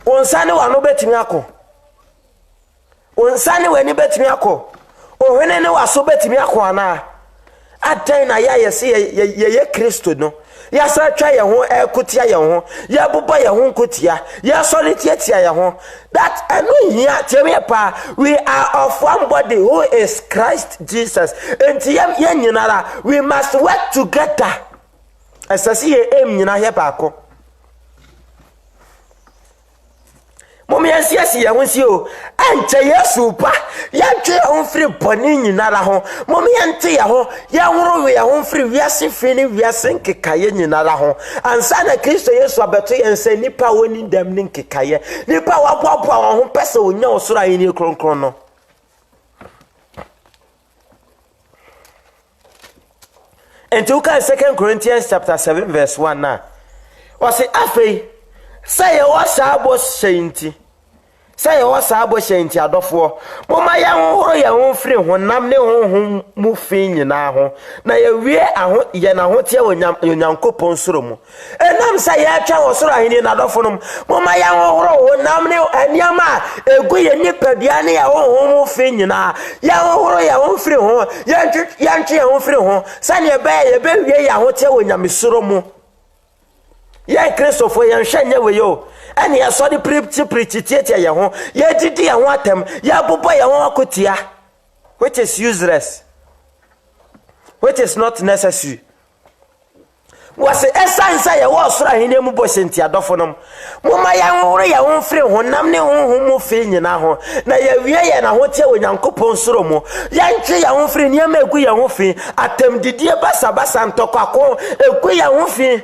onsa ne wa no betin akọ onsane wani betimi akọ ohwene ne waso betimi akọ ana adan na ya yesi ye Kristo no ya sa twa ye ho ekotia ye ho ya bobo ye ho nkotia ya solitiatia ye ho that eno hia temi pa we are of one body who is Christ Jesus enti ye nyinara we must work together asasi ye nyina he baako mom yansiasi ye ho si o anche Yesu pa yantwe ho firi boni nyinara ho mom yante ye ho ya horo ye ho firi wiase fini wiase nkekaye nyinara ho ansa na Kristo Yesu abeto yense nipa woni dam ni nkekaye nipa wapoapoa ho pese onya osoro ayini kronkron no and to 2 Corinthians chapter 7 verse 1 na wase afei say what abo senti say what abo senti adofo moma ya horo ya ho firi honam ne honhom mu fin nyina ho na ya wie aho ye na ho tie onyankopon soro mu enam say ya twa osoro ahini na adofo no moma ya horo honam ne aniama egu ye nipadua ne ya honhom mu fin nyina ya horo ya ho firi ho ya ntwe ya ho firi ho sane ye be wie ya ho tie onyamesoro mu ye Kristofo ye hwenye we yo ene ya so de preach tietia ye ho ye didi ye ho atem ya bobo ye ho akotia which is useless, which is not necessary. Was essence ye was ra hine mu bosenti adofo nom moma ya hore ya ho firi honam ne honhom mu fi nyina ho na ya wie ye na ho tie onyankopon soro mu ya ntwe ya ho firi niam egu ya ho fi atem didie basa ntokako egu ya ho fi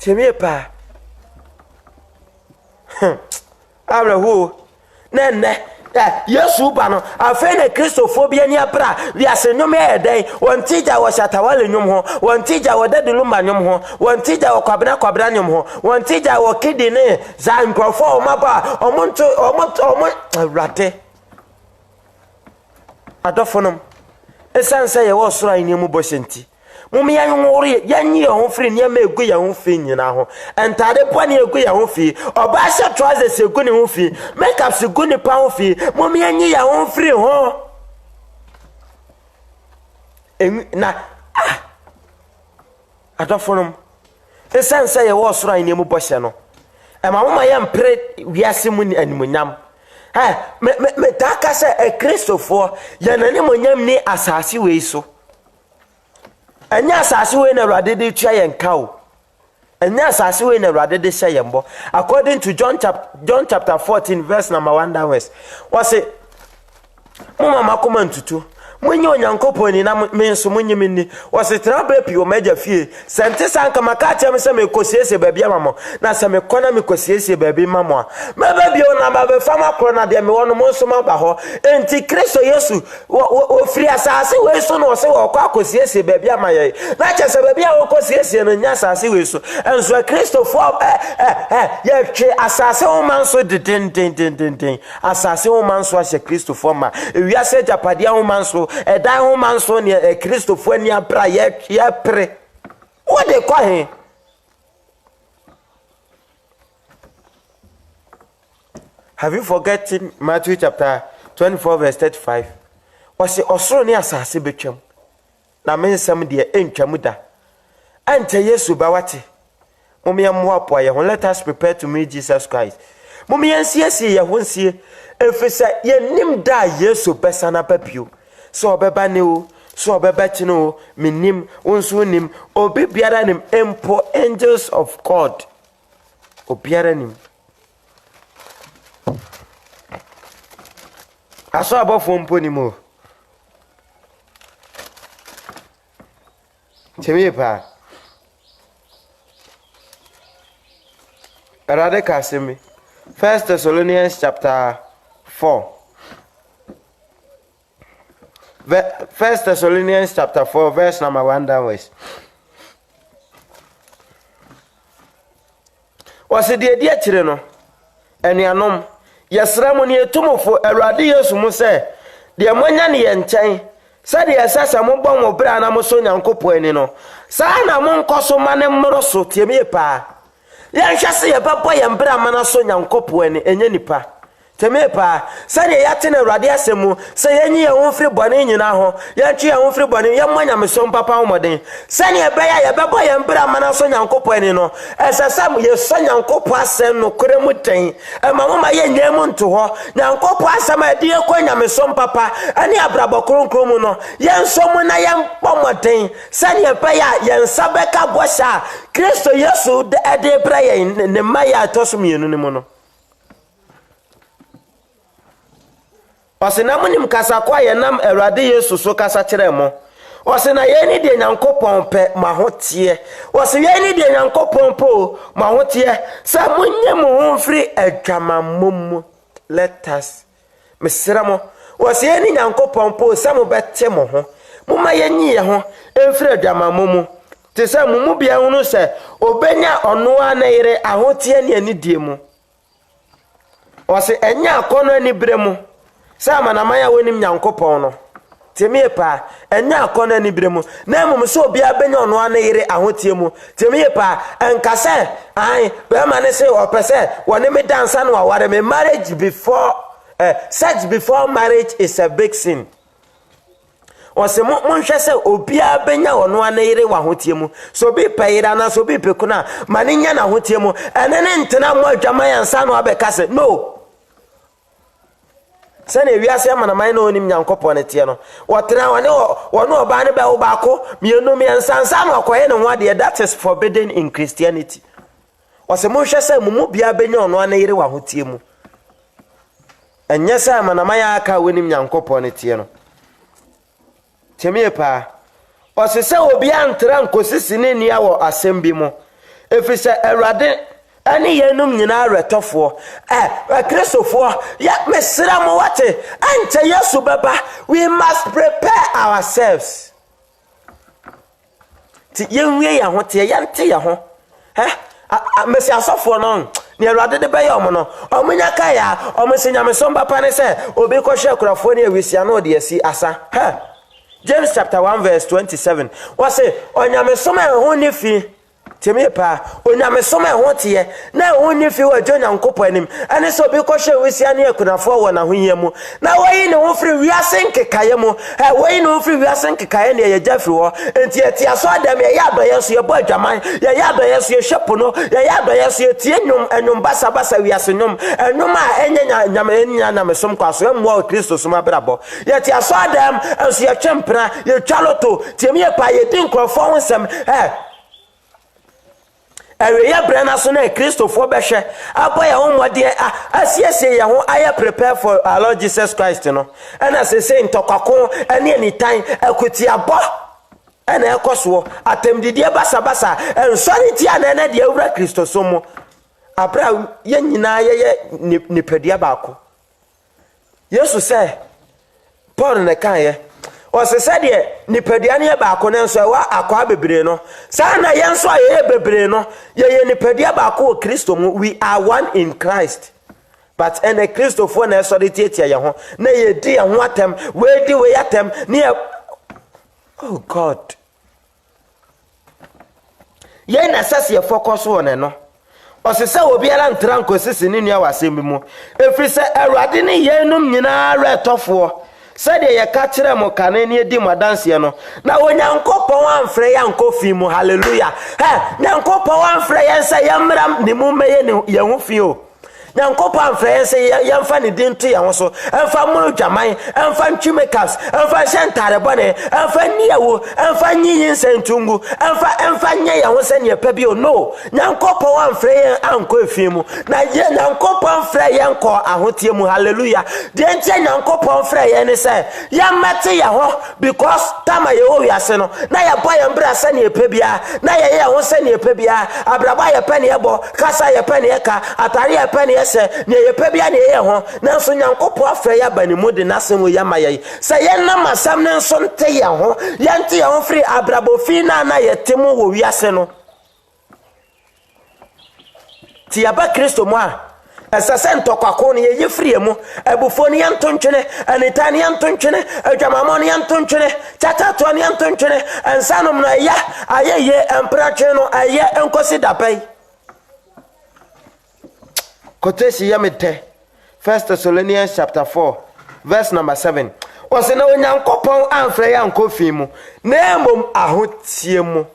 Chemie pa. Abrahu. Nene. Yesu ba no afa na Kristofobia ni abra wi asenyom e den wontija wo shatawale nyom ho wontija wo dadulumba nyom ho wontija wo kwabra nyom ho wontija wo kidine za nkrofo omaba omonto awrade adofonom esanse ye wo soro ani mu bosenti mum ya nwore yanyi ho firi ne ma egu ya ho fi nyina ho entade poni egu ya ho fi oba sha trousers egu ne ho fi makeup egu ne pa ho fi mum yanyi ya ho firi ho na adofonom esanse ye wo soro ani mu bɔhye no ema mama ye mpre wiase mu animonyam me taka se Kristofo ye nanimonyam ni asase wei so anya asase wei na Awurade de tua ye nka o anya asase wei na Awurade de hye ye mbo according to John chapter 14 verse number 1 downwards was it mama koma ntutu munye onyankopon ni na menso munye minni wasitira bepi o meja fie sente sanka makacha me se me kosiesie baabi amamo na se me kona me kosiesie baabi mamo me baabi o na ba be fama kro na de me wono monso ma ba ho enti Kristo Yesu o firi asase we so no se wo kwa kosiesie baabi amaye na cha se baabi a wo kosiesie no nya asase we so enso Kristo fo ye twe asase o manso den asase o manso a Kristo fo ma wiase japade a o manso edan ho manso ne Kristofo ani abra ye pre what they call him. Have you forgotten Matthew chapter 24 verse 35? Was it osoro ne asase betwam na mensam de entwam da ante Yesu ba wate momiammo apo ye ho let us prepare to meet Jesus Christ momiansie ye ho nsie efisa ye nim da Yesu besana papio so obeba ne o so obeba chine o minim wonso nim obi biara nim empo angels of God obiara nim aso abofo mpo nim o chemi pa arade kasemi 1 Thessalonians chapter 4 1 Thessalonians chapter 4 verse number 1 downwards. Was it the idea chireno? Enuanom yesra mo ne etumofo Awurade Yesu mo se de monya ne ye nkyɛn se de yesasa mo bɔ mo bra na mo so Nyankopɔn ani no sa na mo nkoso ma ne mmoro so tiemie pa ye nhwese ye bɛbɔ ye bra ma na so Nyankopɔn ani enye nipa temepa sane yate na Awurade asemu se yenyi ye ho firi bɔne nyina ho yantwe ye ho firi bɔne ye mwanya mesom papa homoden sane ebeya ye bɛbɔ ye mbra mana so Nyankopɔn ani no esasam ye so Nyankopɔn asem no kore mu ten emamoma ye nyam nto ho Nyankopɔn asem ade ye kwanya mesom papa ani abrabɔ kronkron mu no ye nsom na ye mpɔmoden sane ebeya ye nsabeka bɔsha Kristo Yesu de ade bra ye ne maya tosomienu ne mu no Osina munim kasa kwa ye nam Awurade Yesu so kasa kire mo osina ye ni de Nyankopɔn pe mahotie osi ye ni de Nyankopɔn po mahotie sa munye mo honfri adwamamom let us mesira mo osi ye ni Nyankopɔn po sa mo bete mo ho moma ye nyi ye ho emfri adwamamom te sa mumu bia hunu se obenya ono anayire ahotie ne anidie mu osi enya akono ani bremu sama na maya wonim Nyankopɔn no temie pa enya akɔna ni bremu na mum so obi abenya ono anayire ahotie mu temie pa enkase ai be ma ne se opese woni me dansa no aware me marriage before sex before marriage is a big sin ose mo nhwe se obi abenya ono anayire wa ahotie mu so bi payira na so bi pekuna ma ne nya na ahotie mu ene ne ntena mo adwama yansa no abekase no sane wiase amanaman na onim Nyankopɔn ne tie no wotena wone oba ne ba wo baako mienu mi ensansa no akoye ne ho ade that is forbidden in Christianity wose mo hwɛ sɛ mumu bia benya ono anayire wa hotie mu enye sɛ amanaman aka wonim Nyankopɔn ne tie no temie pa wose sɛ obi antra nkosisi ne nia wɔ asɛm bi mu efisɛ Awurade ani yenum nyina retofo Kristofo ya mesra mo wate ante Yesu baba we must prepare ourselves ti yenwie ya ho te yante ya ho mesi asofo no ne Awurade de be ya omo no omunya ka ya omusinya mesom papa ne se obi ko hwe kurafo ne awisia no de asi asa James chapter 1 verse 27 was say onyamesom ho ne fi Temi pa onyame som ehote na wonni fi wa jonya nkopɔ anim ane so bi kɔhwɛ wisia ne akunafo wɔ na hoyɛ mu na wɔyi ne ho firi wiase nkekaye mu wɔyi ne ho firi wiase nkekaye ne yɛgya firi hɔ enti atia so adam yɛ adɔyɛ so yɛbɔ adwaman yɛ adɔyɛ so yɛhwɛpo no yɛ adɔyɛ so yɛtie nnwom basa wiase nnwom nnwom a ɛnyɛ nyame na mesom kwaso ɛmmoa Kristo som abrabɔ yɛtia so adam nso yɛtwempena yɛtwa loto temi pa yɛdi nkrɔfo ho nsɛm Ewe brana so na Christopher behwe abo ya ho mode asiesie ya ho aye prepare for our Lord Jesus Christ no na say ntokako ene anitan akuti abo na ekoso atemdidie basa ensori ti ana de awura Kristo so mo abra ye nyina ye nipadua baako Yesu say Paul na kan ye o se de nipadua ne baako ne nso wa akwa bebre no sa na ye nso aye bebre no ye nipadua baako o Kristo mu we are one in Christ but ene Kristo fo na so de tietia ye ho na ye di ye ho atem we di we atem ne oh God ye na sase ye focus on no o se obi ara ntran kosisi ne nua wasem bi mu efri se Awurade ne ye num nyina retofo said ye kachire mo kane ne di madanse no na onyankopon amfre ya nkofi mu hallelujah nyankopon amfre ya nsa yamram ne mu meye ne ye ho fi o nyankopon amfre ya nsa yamfa ne din to ye ho so amfa mu dwaman amfa ntwimekas amfa shentare bone amfa niawo amfa nyiyin sentungu amfa nya ye ho se ne pa bi o no nyankopon amfre ya anko efi mu na ye nyankopon amfre ya nko ahotie mu hallelujah de ntia nyankopon amfre ya ne se ya mate ya ho because tama ye wo wiase no na ya boy mbra se ne pa bia na ye ye ho se ne pa bia abraba ye pa ne ebo kasa ye pa ne ka atare ye pa ne se ne ye pa bia ne ye ho na so nyankopon afre ya bani mu de nasem ya maye se ye na masam ne so nte ya ho ye nte ya ho firi abrabo fi na ye temu wo wiase no ti aba Kristo mu a esase ntokako ne ye firi mu ebufo ne yantontwene anita ne yantontwene adwamamo ne yantontwene chatato ne yantontwene ensanom na ya ayeye empratwe no aye enkosi dapai Kotesi yamete 1 Thessalonians chapter 4 verse number 7 wose na onyankopon amfre ya nkofi mu na emom ahotie mu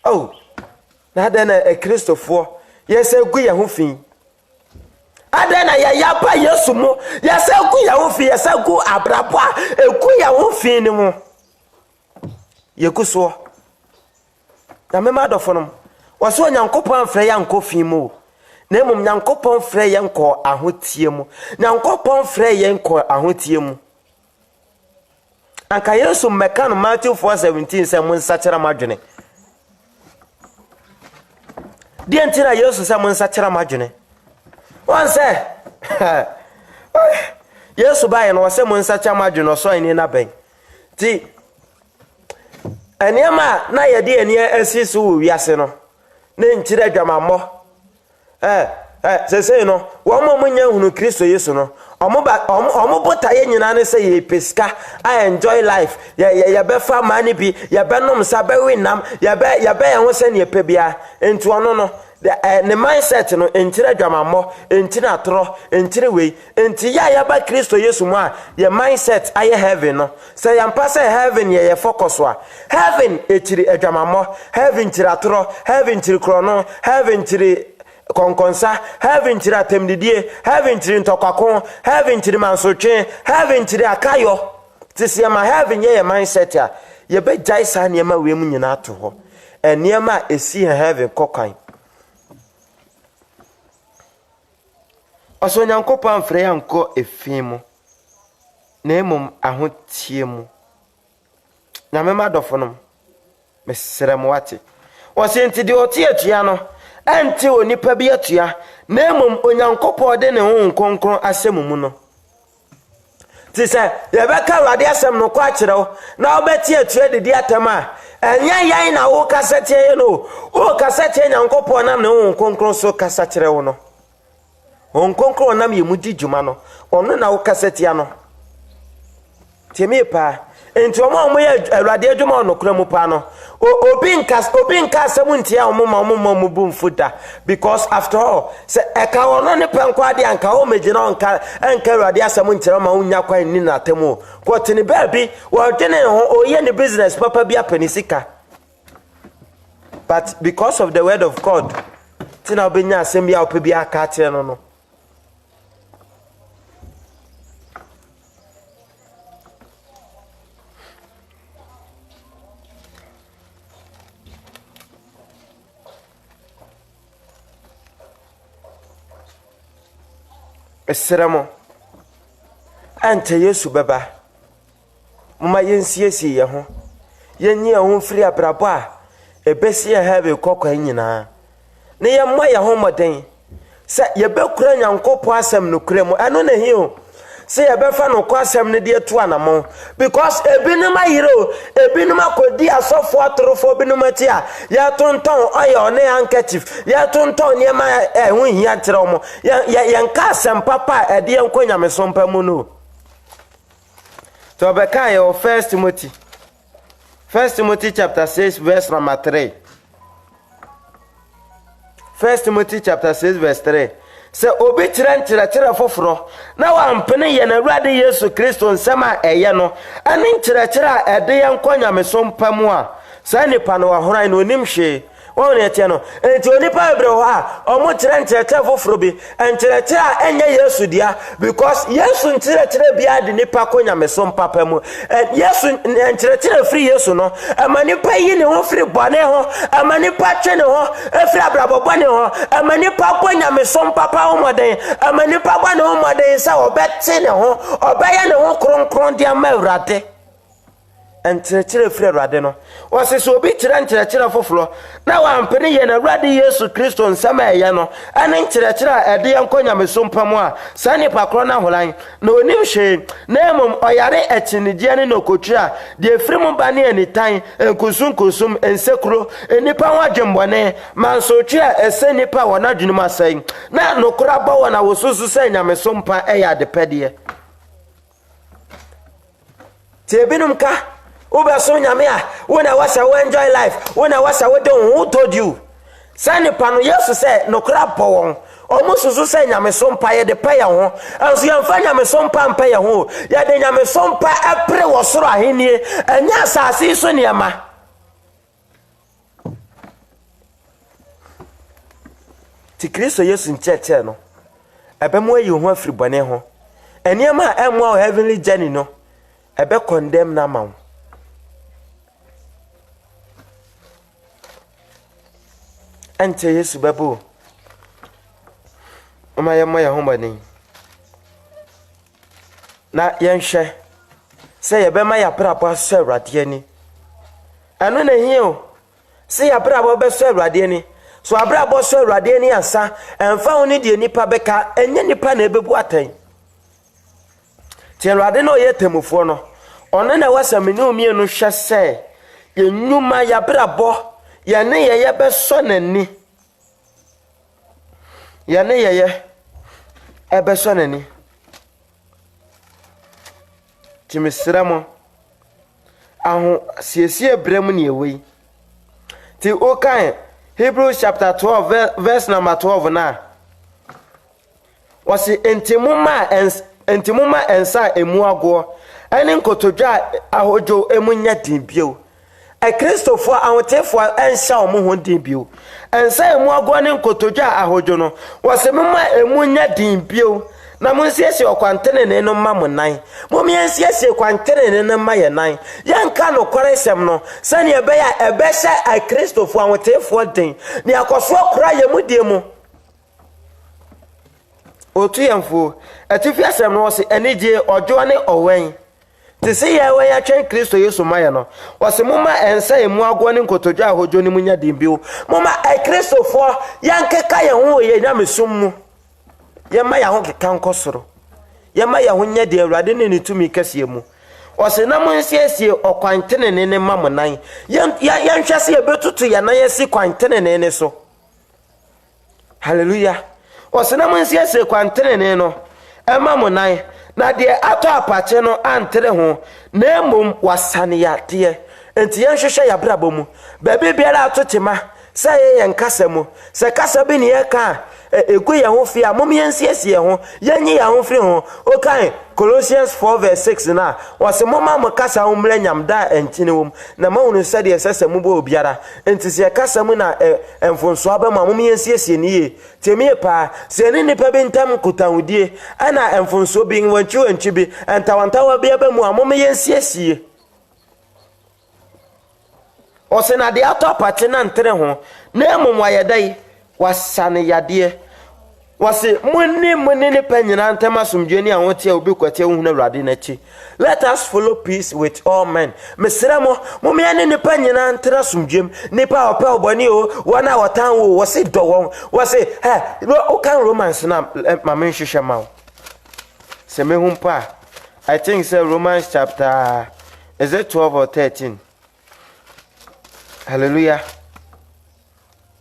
oh na da na Kristofo yese gu ya ho fi adana ya yapa Yesu mu yese gu ya ho fi yese gu abrabo a egu ya ho fi ni mu yekuso na mema dofonom wose onyankopon amfre ya nkofi mu na emom nyankopon frɛ yɛn kɔ ahotie mu nyankopon frɛ yɛn kɔ ahotie mu anka Yesu mmeka no Matthew 4:17 sɛ mo nsakyera madwene die ntina Yesu sɛ mo nsakyera madwene wan sɛ Yesu bae no sɛ mo nsakyera madwene so ani na bɛn ti eniema na yɛde ani asi so wo wiase no na nkyira dwamammɔ say no one more munya hunu Kristo Yesu no omo botaye nyina ne say ye peska I enjoy life ya be fa mani bi ya be nom sa be winam ya be ya ho se ne pebia enti ono no the mindset no entire dwamammo enti atro enti wei enti ya ba Kristo Yesu mu a ye mindset aye heaven no say ya mpa say heaven ye focus wa heaven etiri adwamammo heaven tiri atro heaven tiri krono heaven tiri konkonsa heaven tiri atemdidie heaven tiri ntokako heaven tiri mansotwe heaven tiri akayo tisiema heaven ye mindset ya ye be jaisa niema we mu nyina ato ho eniema esi heaven kokan oso nyankopon frɛ yanko efimu na emom ahotie mu na mema dofonom mesere mo wate osenti de otie no enti onipa bi atua na emom onyankopon de ne ho nkonkron asem mu no ti se ye be ka Awurade asem no kwa kyerɛw na obeti atua de di atama enya yan na wo kasete ye no wo kasete nyankopon nam ne ho nkonkron so kasa kyerɛw no nkonkron nam ye mu di dwuma no ono na wo kasete ya no temi pa enti omo ye Awurade adwuma no kura mu pa no obi nka semuntia omoma bumfuda because after all se eka wono ne penko ade anka o megina onka enka ruade asemuntia ma unya kwan ni natemo ko tini baabi wo dene ho oye ne business papa bi apani sika but because of the word of God tina obenya asem bia opa bi aka kire no Esremo ante Yesu baba mama yensiesi ye ho yenyi ho firi abrabo a ebesi ye have kokwa nyina ne ye mma ye ho moden se ye bekura nyankopo asem no kuremu eno na hi o se ye befa no kwa asem ne de to anamo because ebinum ayiro ebinum akodi asofo atorofo binum atia ya tonton oyo ne handkerchief ya tonton ne ma hu hia kire omo ya nka asem papa ede enkonya mesompa mu no to be kan yo 1 Timothy chapter 6 verse number 3 1 Timothy chapter 6 verse 3 se obi kyerɛ foforo na wampene ye na Awurade Yesu Kristo nsema eye no ane kyerɛ a ɛde yɛ nkonya mesompa mu a sa nipa no wahoran no onim hwe won etie no enti onipa ebre ho a omo kyerɛ foforo bi enkyerɛ a enye Yesu dia because Yesu nkyerɛ bia de nipa konya mesompa pa mu Yesu enkyerɛ free Yesu no amanipa yi ne ho free bone ho amanipa twe ne ho efri abrabo bone ho amanipa konya mesompa pa ho moden amanipa bone ho moden sa obete ne ho obeye ne ho kronkron dia ma Awurade enkyerɛ free Awurade no wose so obi kyerɛ foforo na wampene ye na Awurade Yesu Kristo nsema eye no ane nkyerɛ a ɛde yankonya mesompa mu a sa nipa kro na holan na onim hwe na emom oyare akyinigye ne nokotu a de free mu ba ne anitan enkusum ensekuro enipa ho adwembone mansotwe a ese nipa wona adwunum asai na nokora ba wona wosusu sa nyamesompa ɛyɛ adepɛde tebinum ka Ubeso nyame a wona wasa enjoy life wona wasa who told you sani pano Yesu say no kra po won omususu say nyame sompa ye de paya ho anso yamfa nyame sompa mpa ye ho ya de nyame sompa apre wo soro ahenie anya asase so niema ti Kristo Yesu ncheche no ebemo ayi ho afiri bone ho eniema emwa heavenly journey no ebe condemn na ma ante Yesu babo omayamaya homani na yenhwe se yebema ya prabo so Awurade ani anu na hie se ya prabo be so Awurade ani so abrabo so Awurade ani asa emfa honi de nipa beka enye nipa na ebebu atan ti Awurade no ye temufo no ono na wasamini omienu hwe se yenuma ya prabo yane yeye beso nani yane yeye ebeso nani timisramo ahu siesie brem ne ewe ti okan Hebrews chapter 12 verse number 12 na wasi entimuma ensa emu ago ene nkotodwa ahojo emunya dinbio Kristofo awotefo ensa omo ho din bio ensa emu ago ne nkotodwa ahojo no wosemma emu nya din bio na monsiesie okwantene ne no ma monan momiensiesie kwantene ne no ma ye nan yanka no koresem no sane ebeya ebehye Kristofo awotefo din ne akoso kora ye mudie mu otu yemfo atifi asem no wose enije ojo ne owen ti se ye we ya twen Kristo Yesu maye no wose muma ensa emu ago ne nkotodwa ahojo ne munya din bio muma Kristofo yankeka ye ho ye nyamesum mu ye ma ya ho keka nkosoro ye ma ya ho nya de Awurade ne nitumi kase mu wose na monsiesie okwantene ne mamonan ya nhwese ye betutu ya na ye si kwantene ne so hallelujah wose na monsiesie kwantene ne no mamonan na de ato apache no antere ho na emom wasane ya de enti yen hwehwe ya brabo mu baabi biara atotema say yen kasa mu se kasa bi ne ye ka egu ye ho fi a mom yen siesie ho yenyi ya ho firi ho okan Colossians 4:6 na wase moma mo kasa ho mra nyamda enchine wom na ma hunu sade esese mu bo obiara enti se kasa mu na enfonso aba ma mom yen siesie ne ye temie pa se ne nipa bi ntam kutahudie ana enfonso bi wanchi bi entawantawa bi aba mu a mom yen siesie ose na de atopate na ntere ho na emomwa yedai wasane yade wase munni ne panyina ntama somdwe ni ahote a obi kwate hu na Awurade na chi. Let us follow peace with all men. Mesra mo me ne panyina ntera somdwem nipa opa oboni o wana wotan wo wase do won wase o kan Romans na ma men hwehwe ma wo se me hu pa. I think say Romans chapter is it 12 or 13. Hallelujah.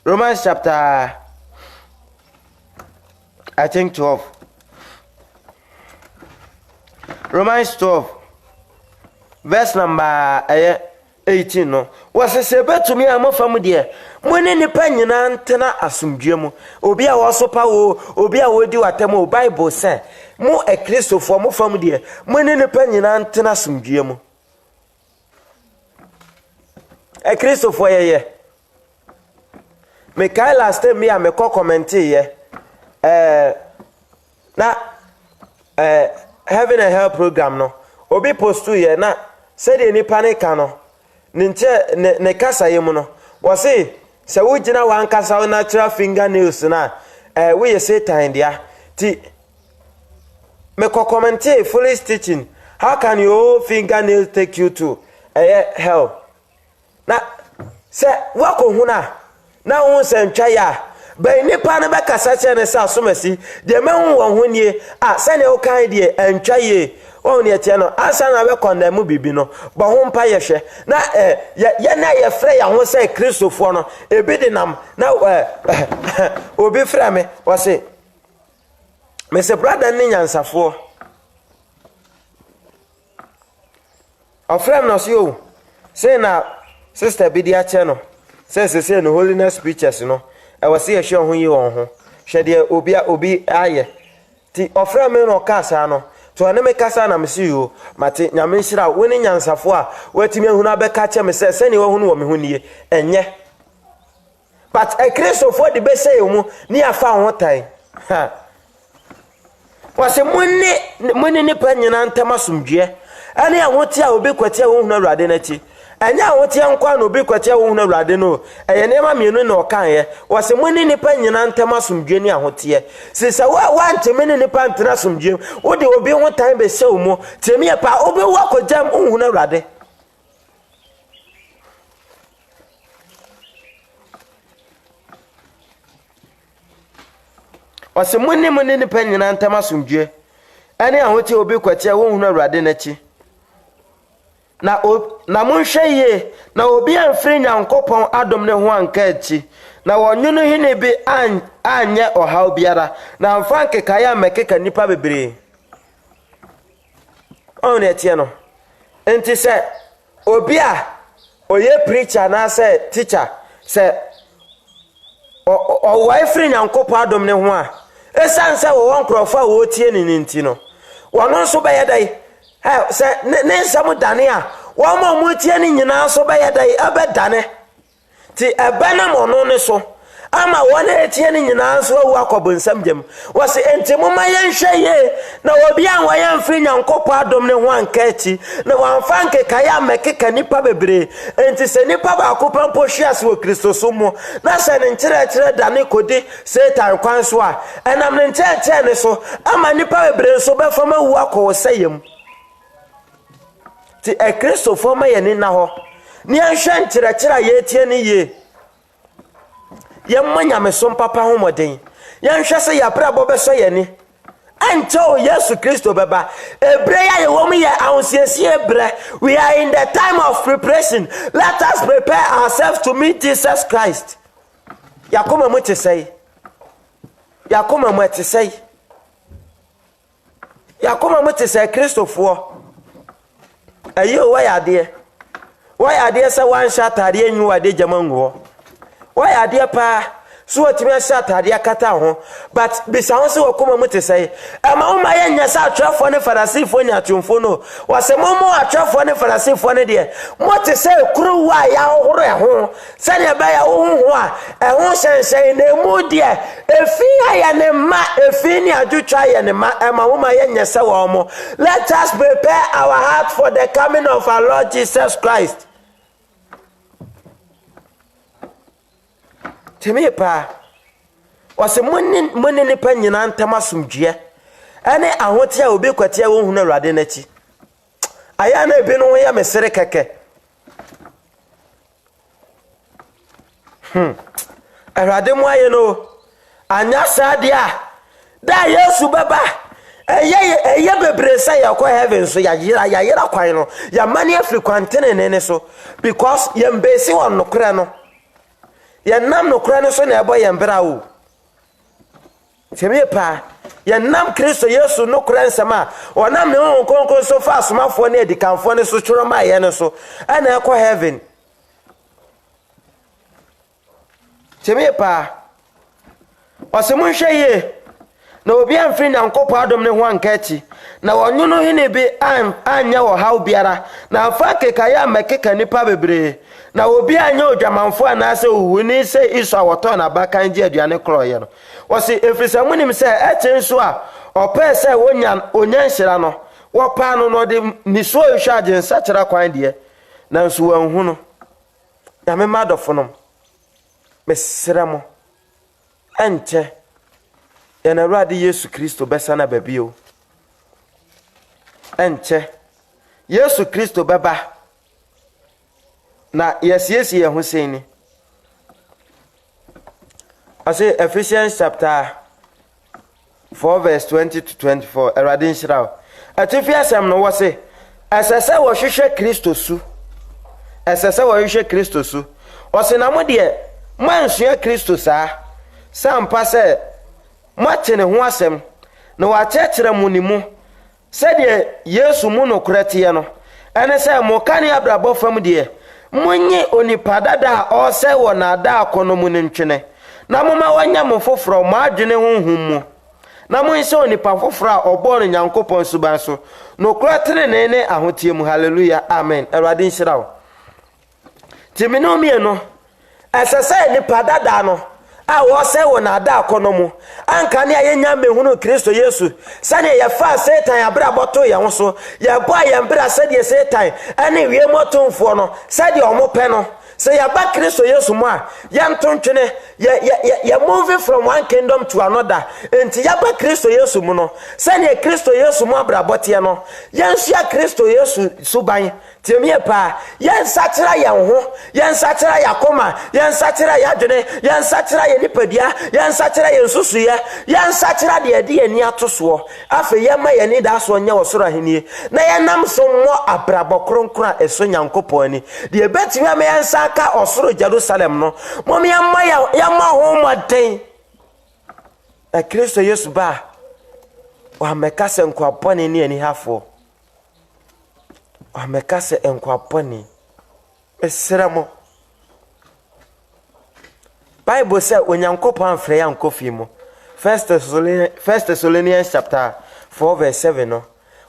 Romans chapter I think 12. Romans 12 verse number 18 no. Was se betumi amofam de mone ne panyina ntena asomdwe mu obi a wosopa wo obi a wodi watam o Bible say mo ekristofo mo fam de mone ne panyina ntena asomdwe mu ekristofo ye me kai last time me ameko comment ye na heaven and hell program no obi postu ye na said any panic no ne kasa yemu no wose se wo gina wan kasa natural fingernails na we ye Satan dia ti me comment fully stitching how can your fingernails take you to hell na se wako huna na won se ntwa ya bai nipa na beka sache ne sa somasi de menwu won ho nie se ne o kan de antwa ye won ne tie no asa na be condemn bibi no bo ho mpa ye hwe na ye na ye frɛ ya ho se kristofo no ebi de nam na obi frɛ me wose me se brother ni nyansafo ofrem no so say na sister bi dia che no say no holiness preachers no I was see a show who you on shed obi aye ti ofra me no kasa no to ane me kasa na me see you mate nyame hira woni nyansafo a watimi ehunu abeka che me se ni wo hunu wo me hunie enye but a Christopher de be say mu ni afa ho tai ha wase munni ne panyina ntama somdwe ane ahote a obi kwate wo hunu Awurade na chi anya wote yankwa no bi kwate wo hunu Awurade no eye nema mienu na okan ye wose munni nipa nyina ntama somdwe ni ahote sisa wa nteme ni nipa ntena somdwe wo de obi ho tan be se wo mu temi ye pa obi wo akojam hunu Awurade wose munni nipa nyina ntama somdwe ane ahote obi kwate wo hunu Awurade na chi na munhweye na obi amfiri Nyankopɔn adom ne ho anka achi na wonyono hine bi anye ohaw biara na amfa nkekaya mekeka nipa bebre on etie no enti se obi a oye preacher na se teacher se o wifiri Nyankopɔn adom ne ho a esanse wo wonkrofo a wo tie ni nti no wono nso be yedai se ne nsam dane a wo ma mu tie ni nyina so be yedai abedane ti ebana mono ne so ama wona tie ni nyina so wo akobonsam gem wose enti moma yenhwe ye na obi an wa yemfiri Nyankopɔn adom ne ho anka achi na wamfa nkeka ya mekeka nipa bebre enti se nipa ba akopampo hwiase wo Kristo so mu na se ne nkyerɛkyerɛ dane kodi Satan kwan so a enam ne nkyerɛkyerɛ ne so ama nipa bebre so be fama wu akɔ sayem ti Kristofo ma ye ni na ho ni anhwe nkyerɛkyerɛ ye tie ni ye yemma nyamesom papa ho moden yenhwe se ya bra bo beso ye ni ancho Yesu Kristo beba ebre ya ye wom ye ahosiesie ebre we are in the time of preparation. Let us prepare ourselves to meet Jesus Christ. Yakoma mo te sei yakoma mo te sei yakoma mo te sei Kristofo ayo wa ya de why ade say wan shot ade nyu ade jamanwo why ade pa so otimi shot ade akata ho but bisa ho se wakoma mu te say ama o ma ye nya sa atwafo ne farasifo nya atwomfo no wase momo atwafo ne farasifo ne de mo te say kuru wa ya horo ho se ne ba ya wo ho a ho hyenhyen na mu de efi aya ne ma efi ni adwutwa ya ne ma ama o ma ye nya sa wo mo. Let us prepare our heart for the coming of our Lord Jesus Christ. Temi pa wase munni ni pa nyina ntama sumdue ene ahote a obi kwate a wo hunu Awurade nachi aya na ebi no ya mesere keke Awurade mu aye no anya sade a da Yesu baba eye bebre say yakọ heaven so ya yira kwan no ya mani afrikwantene ne so because ye mbesi won no kra no ye nam no kra no so na ebo ye mbra wo temi pa ye nam Kristo Yesu no kra nsama onam ne won konkon so fa asomafo ne edikanfo ne so tworo ma ye ne so ana ekọ heaven temi pa osimun hweye na obi amfiri nyankopɔ adom ne ho ankachi na wonyono hene bi anya wo haw biara na afa kekaya mekeka nipa bebre na obi anya odwamanfo anase ohuni se iso awoto na bakan je aduane kroye no wosi efrisa munim se eche nso a opɛ se onyan hyira no wopa no no de niso ohwa agye nsa kyera kwan de na nso wanhu no ya me madofo no mesere mo enche ya na Awurade Yesu Kristo besa na babio enche Yesu Kristo baba na yesiesi ye Hussein I say Ephesians chapter 4 verse 20 to 24 Awurade nhyira atifi asem no wose asese wo hwehwe Kristo su asese wo hwehwe Kristo su wose na mo de mansua Kristo sampa se matene ho asem na wakyekere mu ni mu sede Yesu mu no korete no ene se mo kan abrabọ fam de munyi onipadada o se wona da akono mu ntwene na moma wanya mo foforo ma adwene honhum mu na mun se onipa foforo a obo no Nyankopon suban so no korete ne ahotie mu hallelujah amen Awurade nhyira wo timino mi no asese onipadada no a wo se wona da akono mu anka ne ayenya mehunu Kristo Yesu sane ye fa Satan abra boto ye ho so ye bo ye mbra sade Satan ane wie motomfo no sade omope no se ya ba Kristo Yesu mu a ya ntontwene ye move from one kingdom to another enti ya ba Kristo Yesu mu no sane Kristo Yesu mu abra bote no ye nsia Kristo Yesu suban temie pa ye nsatira ye ho ye nsatira ya koma ye nsatira ya dwene ye nsatira ye nipadia ye nsatira ye nsusu ye nsatira de ani atoso afa ye ma ye ni da so nya wosoro ahenie na ye nam so mo abrabo kronkron eso Nyankopon ani de betimi ama ye nsaka osoro Jerusalem no mom ya ma ho moden na Kristo Yesu ba wa mekase nkwa bone ni ani hafo amekase enkwaponi esramo Bible say onyankopon afre ya nkofi mu 1 Thessalonians chapter 4 verse 7 no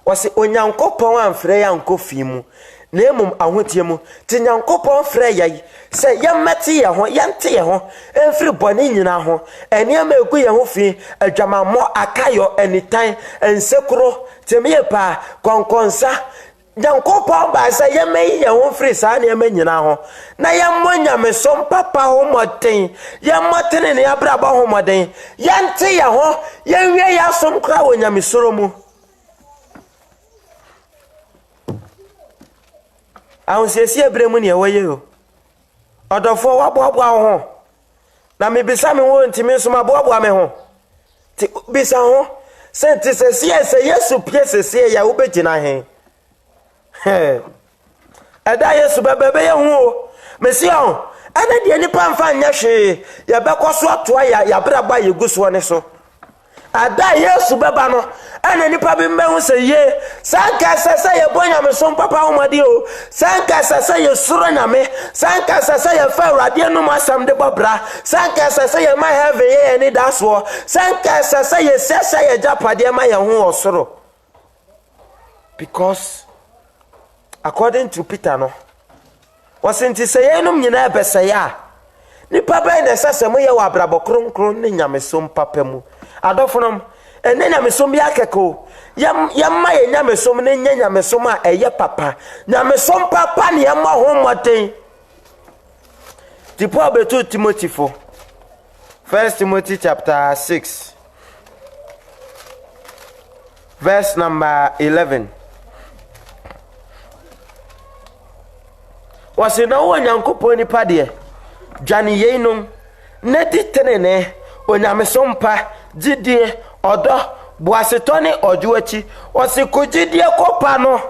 wase onyankopon afre ya nkofi mu na emum ahotie mu ti nyankopon frɛ yai sɛ yɛmɛte yɛ ho yɛnte yɛ ho ɛmfiri bɔne nyina ho ɛnneɛma egu yɛ ho fi adwamammɔ akayɔ anitan ensekuro temie pa konkonsa Nyankopon ba sɛ yɛmɛyi yɛ ho firi saa nneɛma nyina ho na yɛmmɔ nyamesom papa ho mɔden yɛmmɔtene ne abrabɔ ho mɔden yɛnte yɛ ho yɛnwie yɛ asom kora wɔ nyamesoro mu ahosiesi ebre mu ne ɛwɔyɛ o ɔdɔfo waboaboa ho na mebisa me ho ntimi nso maboaboa me ho ti bisa ho sɛ nti sɛ Yesu pie sɛ yɛ wobɛgyina he Eda Yesu bebe ye hu mesion ana de nipa mfa nya hwe ye bekoso atoa ya braba ye guso ne so ada yesu beba no ana nipa bi mbe hu se ye sanka sasa ye bonya me so papa homade o sanka sasa ye suro nyame sanka sasa ye fa awrade no masam de bobra sanka sasa ye ma heaven ye ni daso sanka sasa ye sesa ye japade ma ye hu osoro because according to Peter no wasinti se ye num nyina ebese ya nipa ba na sasa mo ye wa brabo kronkron ne nyame so papa mu adofonom ene nyamesom bi akeko yamma ye nyamesom ne nyamesom a eye papa nyamesom papa ne yamma ho moten tipo betu Timothy 4 First Timothy chapter 6 verse number 11 wasina wo nyankopon nipa de dwane yeinum ne ditenene onyamesom pa jidie odo boasetoni ojuachi osikujidie kopa no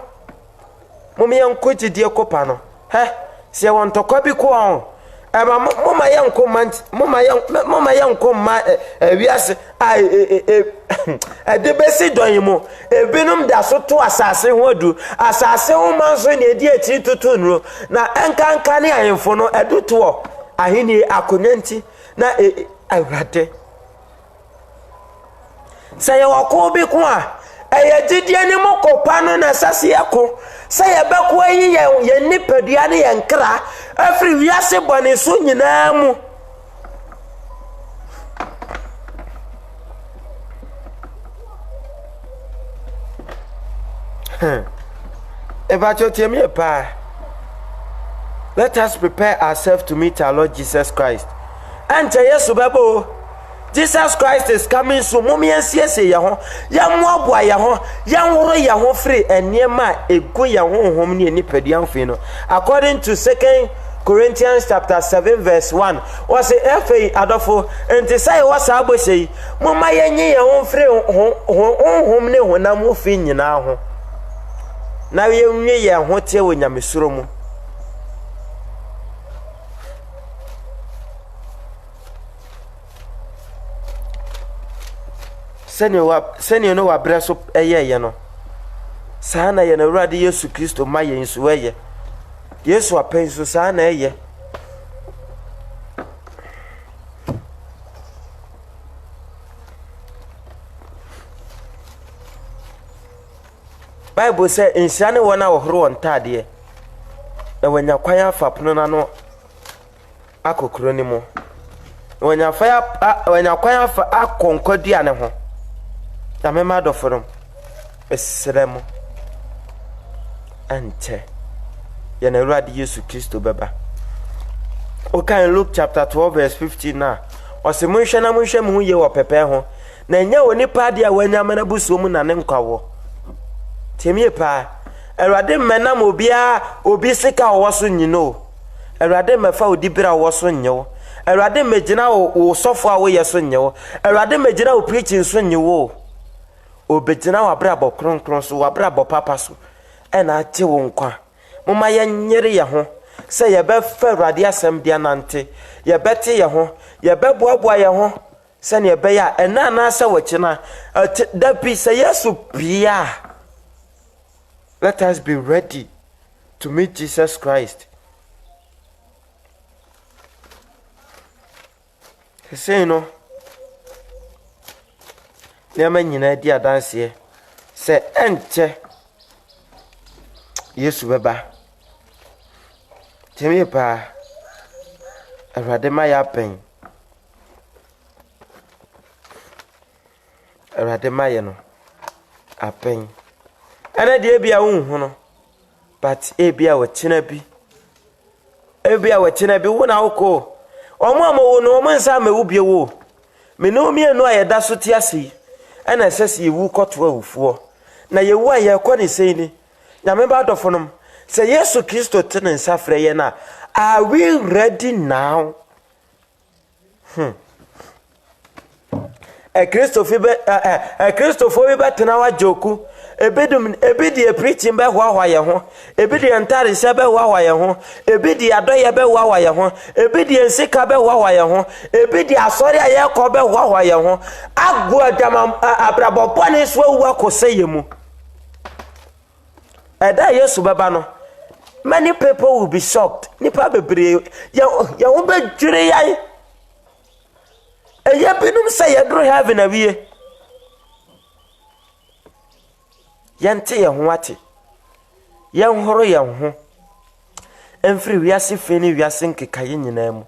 mumye nkujidie kopa no he se wontokwa bi ko on eba muma yanko ma wiase edebesi donyimu ebinum da so to asase hodu asase ho manso ne edi ati tutunro na enkanka ne ayemfo no eduto ahini akonyanti na awrade say wako bi ko a eyagidie ni mokopa no na sase yako say ebeko yi ye nipadua ne ye nkra afri wiase bone so nyina mu let us prepare ourselves to meet our Lord Jesus Christ. And yesu babo Jesus Christ is coming soon. Mummy and CSA yaho, young boy yaho, young woro yaho free and near my a good yaho home near Nipedian Fino. According to 2 Corinthians chapter 7 verse 1, was a FA adofo and to say what's abo say, Mumma ye home free home ne when I'm moving you now. Now you ye hotel when Yamisurumu. Send no address up a year, no. Sana ye na radi Yesu Kristo ma ye nso ye. Yesu apenso sana ye. Bible say insane wona wo horo ontade na wanya kwan afapono na no akokoro ni mo. Wanya kwan afa akonkodi ane ho. Na mema doforum esremo ante ya na Awurade Yesu Kristo beba. Okay, Luke chapter 12 verse 15 na ose munhwe na munhwe mu ye wo pepe ho na nya woni pa dia wanyama na buso mu na ne nkwawo temie pa Awurade menam obi sika wo so nyino Awurade mefa odibira wo so nyewo Awurade megina wo sofo a wo ye so nyewo Awurade megina wo preaching so nyewo obegina wa brabo kronkron so wa brabo papa so ena ate wo nkwa moma ye nyere ye ho se ye be fa Awurade asem dia nante ye bete ye ho ye be boaboa ye ho se ne be ya ena na asa wachina da bi se Yesu bia. Let us be ready to meet Jesus Christ. He say no nema nyina di adanse se enche Yesu beba temi pa Awurade ma ya pen Awurade ma ye no apen ana de bia wonhu no but ebia wachina bi wona woko omo amowo no omo nsa mawu bie wo me no mienu ayeda so ti ase ana sese yewu kotwa wufuo na yewu aye kwani sei ni nyame ba dofonom se Yesu Kristo tene nsa frɛ ye na are we ready now? Christopher be tena wa joku ebidi preaching be hwa ye ho, ebidi entare se be hwa ye ho, ebidi adoye be hwa ye ho, ebidi ensika be hwa ye ho, ebidi asori aye ko be hwa ye ho, agu adama abrabopone so wu akoseye mu. Eda Yesu baba no, many people will be shocked. Nipa bebre ya wo be dwere yan. Eye binum say ye do heaven awie. Yante ye ho ate. Ye nhoro ye ho. Emfiri wiase feni wiase nkekaye nyina mu.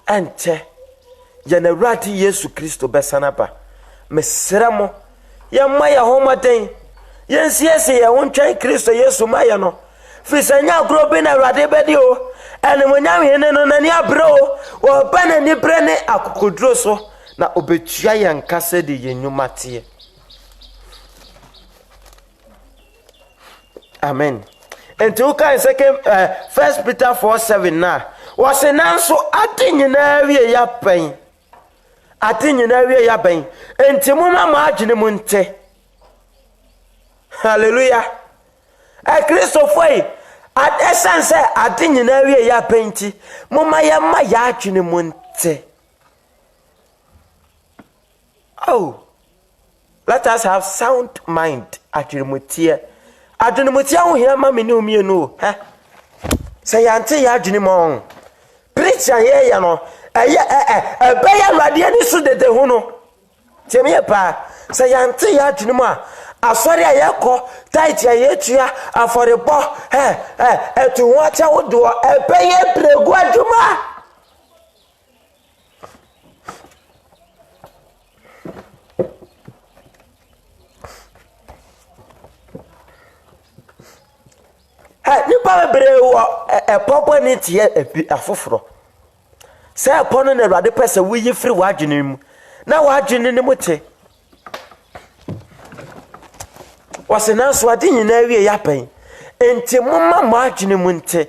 Ante ye na Awurade Yesu Kristo besana ba. Mesra mo ye ma ye ho maden. Yes, ye wontwan Kristo Yesu maye no. Fisanya grobe na Awurade bedi o. Ene monyam hene no nani abre o. Wo ba na ni bre ne akokodro so na obetua ye nkase de ye nwumate. Amen. And to kan second 1 Peter 4:7 na. Was nanso atinyina wie ya pen. Atinyina wie ya pen. Enti moma ma agene mu nte. Hallelujah. Christopher, at essence, I think in area ya painty. Mama ya ma ya chine munte. Oh, let us have sound mind at your mutia. I don't know what you hear, mammy, no, me, no. Say, auntie, ya jinimon. Preacher, ya no. A bayer radiani so that the hono. Tell me a pa. Say, auntie, ya jinima. Asori ayeko tight ayetua aforebo etu wacha wodo ebeye pregu aduma. Nipa bebre wo epopo ni tie afoforo se epono na Awurade pese wuyi firi wadwene mu na wadwene ne mote. Wasenanso ade nyina wie ya pen enti mumma ma adwene mu nte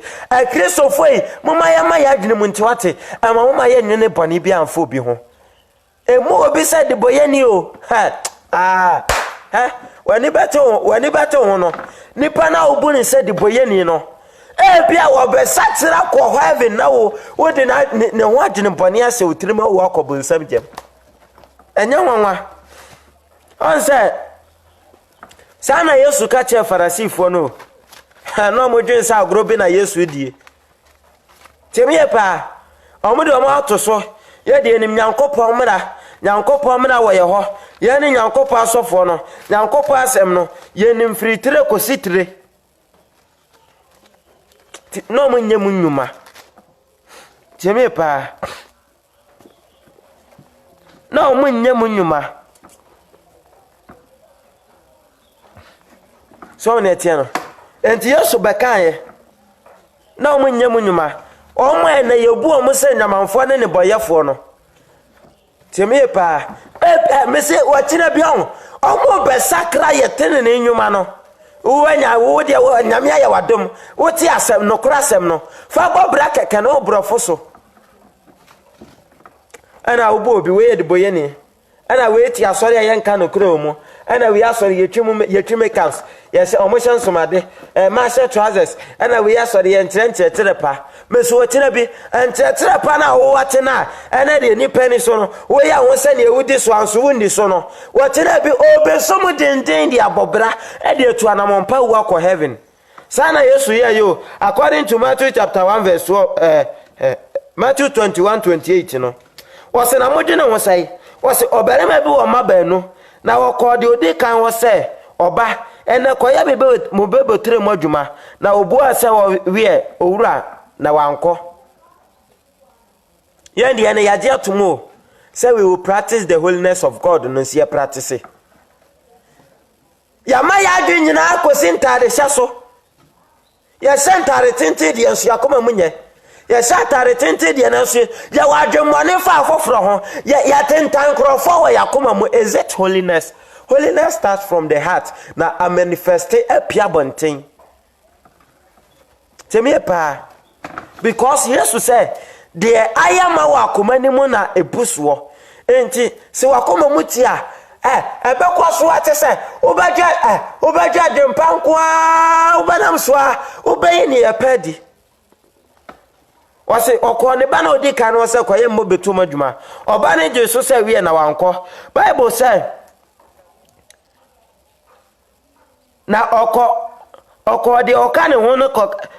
Kristofo yi mumma ya ma ya adwene mu nte wate ama mumma ya nwene bone bi amfo obi ho emu obi se de boyani o wani beto ho no nipa na obu ni se de boyani no bia wo be satira ko heaven na wo de na ne ho adwene bone ase otirima wo akobo nsam gem enya nwanwa on se sana Yesu ka che Farisifo no no mo dwen sa agrobe na Yesu die temie pa omo de omo atoso ye de enim Nyankopon mra wo ye ho ye ne Nyankopon asofo no Nyankopon asem no ye nim fritire kositire no mo nyem nnwuma temie pa no mo nyem nnwuma. So na etiano enti Yesu bekaye na omunyem nyuma omo na yebu omo se nyamanfo ne boyefo no temie pa me se watina bion omo be sakra yetene ne nyuma no uwanya wo de nyame ya wadom wo ti asem no kura asem no fa bobra keke no brofo so ana ubo obi we de boyeni ana we ti asori ayenka no kura omo ana we asori yetwime caps yes omotion somade master trousers ana we asori yentre pa meso wotena bi entre pa na wo watena ana de ni penny so no wo ya ho se ne ewudi so anso wundi so no wotena bi obesomu denden di abobra e de tu anamompa wo akọ heaven sana Yesu ya yo according to Matthew chapter 1 verse Matthew 21:28 no was na modwene ho sai was obarema bi wo mabanu na wo ko de odi kan wo se oba ene ko ya bebe mo bebe tre modwuma na obu ase wo wie owura na wanko yendi ene yaje atomo say we will practice the holiness of God no see practice ya ma ya dwi nyina akosi ntade hyaso ya sentare tente de enso yakoma munye ya satare tente de na so ya wadwemone fa afoforo ho ya tentan krofo ho yakoma mu. Is it holiness? Holiness starts from the heart na a manifeste apia bonten temie pa because Jesus said the ayama wa akoma ni mu na ebusuo enti se wakoma mutia ebekwa so atese obaja dempa nkwa obanam so a obayi ne yapadi wase okọ ne ba na odi kan wase kwaye mmo betum adwuma oba ne je so se wie na wankọ Bible say na ọkọ de ọka ne ho no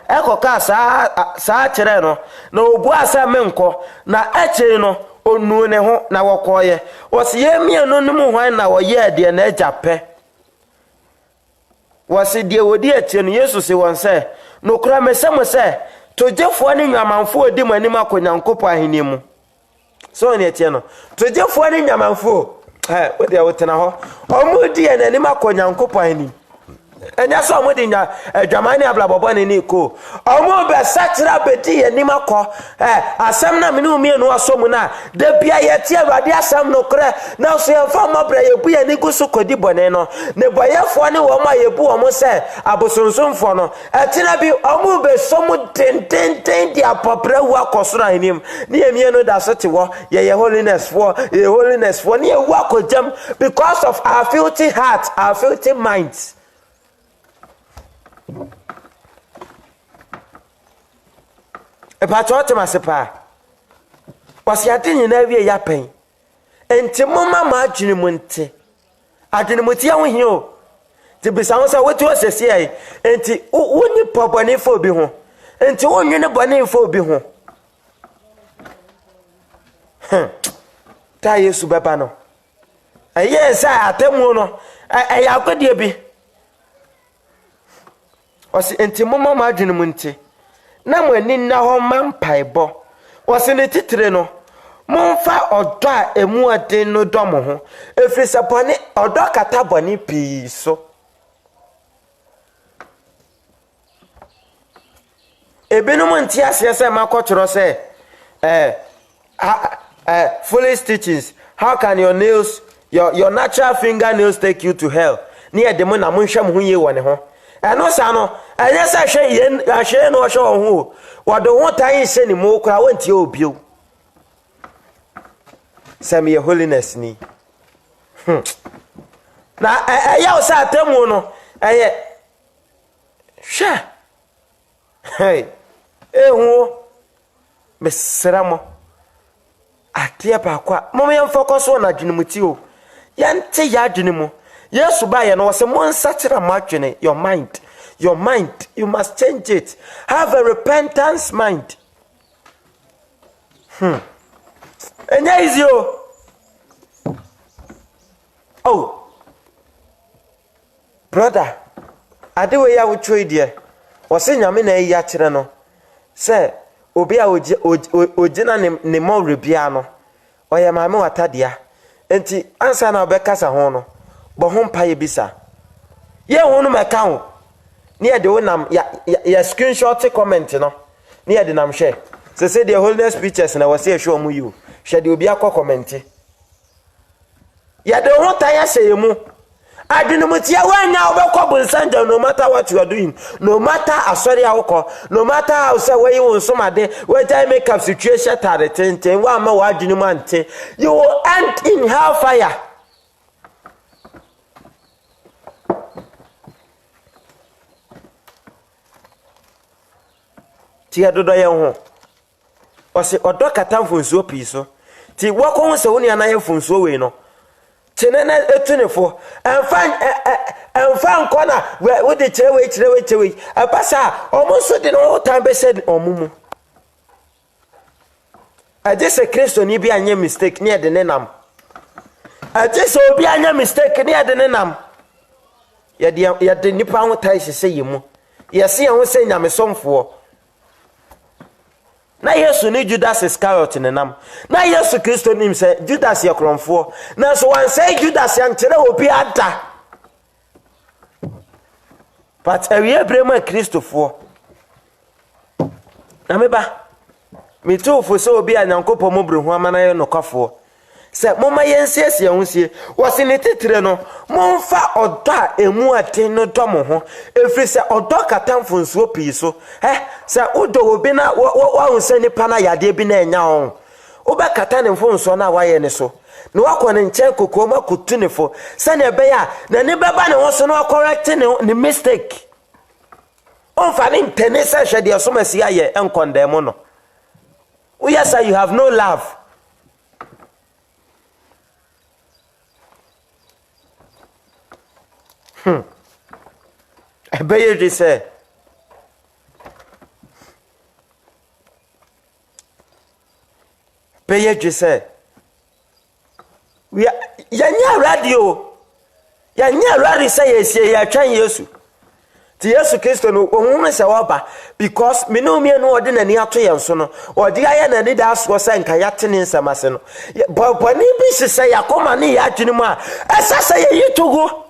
ekoka saa kire no na obu asa menkọ na eche no onu ne ho na wokoye wose ye mienu num hwan na woye de na ajape wose de wodi eche no Yesu se won se no kura mesem se tojefo ne nyamanfo odi manim akonyankopo ahini mu so ne eche no tojefo ne nyamanfo wodi awotena ho omudi e na nim akonyankopo ahini enya so mo de nya adwamane ablabobo ne ni ko omo be satra bedi ye nim akọ asam na menu mienu asomu na da bia ye tie awade asam no kre na so ye fa mabra ye bu ye ni gusu kodi bone no ne boyefo ne wo ma ye bu wo mo se abosonsomfo no etina bi omo be somu tenten dia popra wu akosoro anim ne ye mienu da so te wo ye holiness for ne ye wu akojam because of our filthy heart, our filthy minds. Epacho temasepa wasi adini na wie ya pen enti mama ma adwene mu nte adwene mu tie ho hio ti bisa ho sa wetu osese ai enti woni pobone fo bi ho enti wonwene bone fo bi ho ta Yesu beba no aye sa atemu no aye akodie bi wasi enti mama ma adwene mu nte na mwani na ho mampaibo wose ne titire no momfa odo a emu aden no dom ho efiri sapone odo kata boni pii so ebenum nti ase se makotoro se foolish teachings. How can your nails your natural fingernails take you to hell? Near the mo na monhwem ho ye wone ho eno sa no enye sa hwe no hwe ho wado ho tan se ni mo kura wanti obio sam ye holiness ni na ya o sa temu no eye hwe hey ehu besramo atia ba kwa mo me focus on adwenimuti o yante ya adwenimu Yesu ba ye no wose mo nsachira matwene your mind you must change it. Have a repentance mind. Enya easy oh brother adewe ya wo choi de wose nyame na ya kire no se obi a ogina ne mo rebia no oya maame watadea enti ansa na obekasa ho no bo ho mpa ye bisa ye ho no meka ho ne ye de wonam ya screenshot comment no ne ye de nam share se the holiness pictures na wase ehwe omu you hwe de obi akọ comment ya de ho tan ya hye mu adwenimutia wanya obekọ bunsanja no matter what you are doing, no matter asori awukọ, no matter how say wey you nsomade wey jai make up situation tare tenten wa ma wa adwenimu ante, you will end in hellfire. Tia dodo ye ho wase odo katamfo nsuo piso ti wako ho se woni anaye funsuo we no chenene etunefo enfan kona we de chirewe apasa omonso de no tambe said omumu ajese Kristo ni bi anya mistake ni de nenam ajese obi anya mistake ni de nenam ya de nipa ho tai sese yemu yesi ho se nyamesomfo na Yesu ni Judas Iscariot nenam na Yesu Kristo nim se Judas ye kromfo na so wan say Judas yan kire obi ada but ewie brema Kristofo na meba mi to fo se obi anyankopɔ mobrehu amana ye nokafo se moma yensiesie hunsie wose ne titire no momfa odo a emu aten no dom ho efiri se odo katamfo nsuo pii so se odo obi na wa hunse nipa na yade bi na enya ho Oba katane mfonso na waye ne so. No wakọ ne nchen kokoma kutu ne fo. Se ne be ya na ne beba ne ho so no correct ne mistake. Onfa ne ntene se hwede so masi aye enkondem no. Oh yes sir, you have no love. Ebeye je say Beye je say we yanya radio say yes ya twan Yesu ti Yesu Kristo no ohun se woba because me no ode nani ato yen so no ode aye nani da so se nka yate ne nsamase no boni bi se yakoma ne ya adwene mu a esasa ye yitogo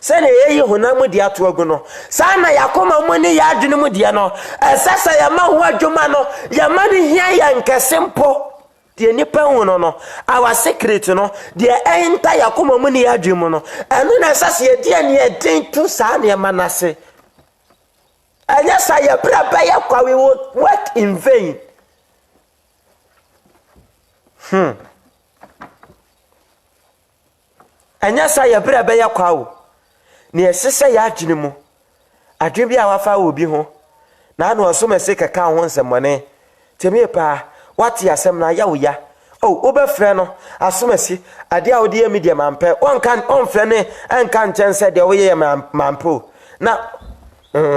sene ye honam di ato agu no sana yakoma mu ne ya adwene mu dia no esasa ya ma ho adwuma no ya ma ne hia ya nkese mpo die nipa hu no our secret no die enta yakoma mu ne ya adwene mu no enu na esasa ye die ne ye den to sa ne manase anya sa ya braba ya kwa we work in vain. Anya sa ya braba ya kwa wo ne esese ya adwene mu adwe bi a wafa obi ho na no so mese keka ho nsemone temi pa wati asem na ya wo ya obefre no asomasi ade a odi media mampe onfre ne enka nchense de wo ye mampo na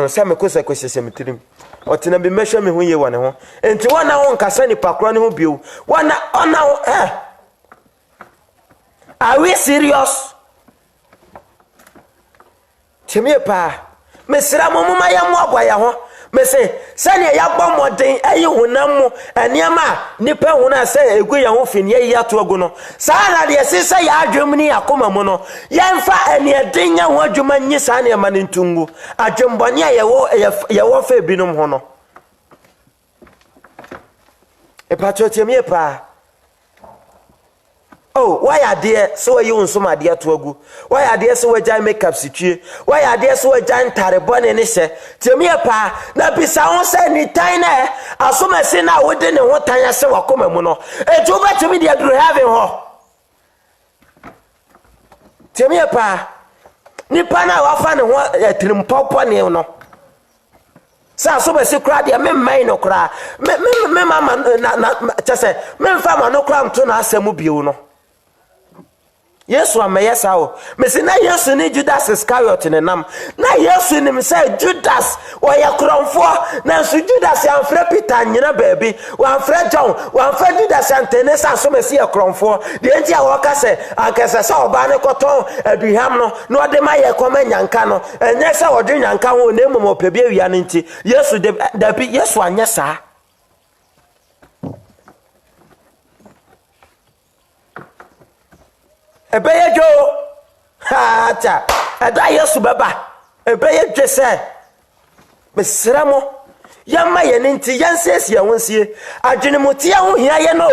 se me kosa kwesese metirim otina bi mehwe me ho ye wone ho enti wona ho nkasa ni pakro ne ho bio wona ona are we serious? Temi pa mesira momma ya mo aboya ho mese sane ya gbo moden ayi honam mu eniama nipa hona se egu ya ho fini ayi ato agu no saa na de sese ya adwem ni akoma mu no yemfa eni eden nya ho adwuma nyi saa na ma ntungu adwembone a yewo fa binom ho no Temi pa why are there so you unso ma dia to agu why are there so we jan makeup situe why are there so we jan tarebone ne se Temi pa na bisa won se ni tan na asoma se na wo de ne ho tan ase wakoma mu no eju ba temi dia duru heaven ho Temi pa ni pa na wa fa ne ho trimpopo ne no sa asoma se kra dia me mai no kra me mama na chese me fa ma no kra mto na asemu biu no Yesu ameyesa o mesi na Yesu ni Judas Iscariot ne nam na Yesu ni mse Judas o ya kronfo na so Judas ya mfre Peter nyina baabi wa mfre John wa mfre Judas antene sa so mesi ya kronfo de enti a woka se ankese sa oba ne koton aduham no na ode ma ye koma nyanka no enye se ode nyanka ho na emom opebia wia ne nti Yesu de bi Yesu anyesa Ebeye jo ha ta ada Yesu baba ebeye dwese mesramo yamma ye nti yansesi ya wonsie adwenemutia ho hia ye no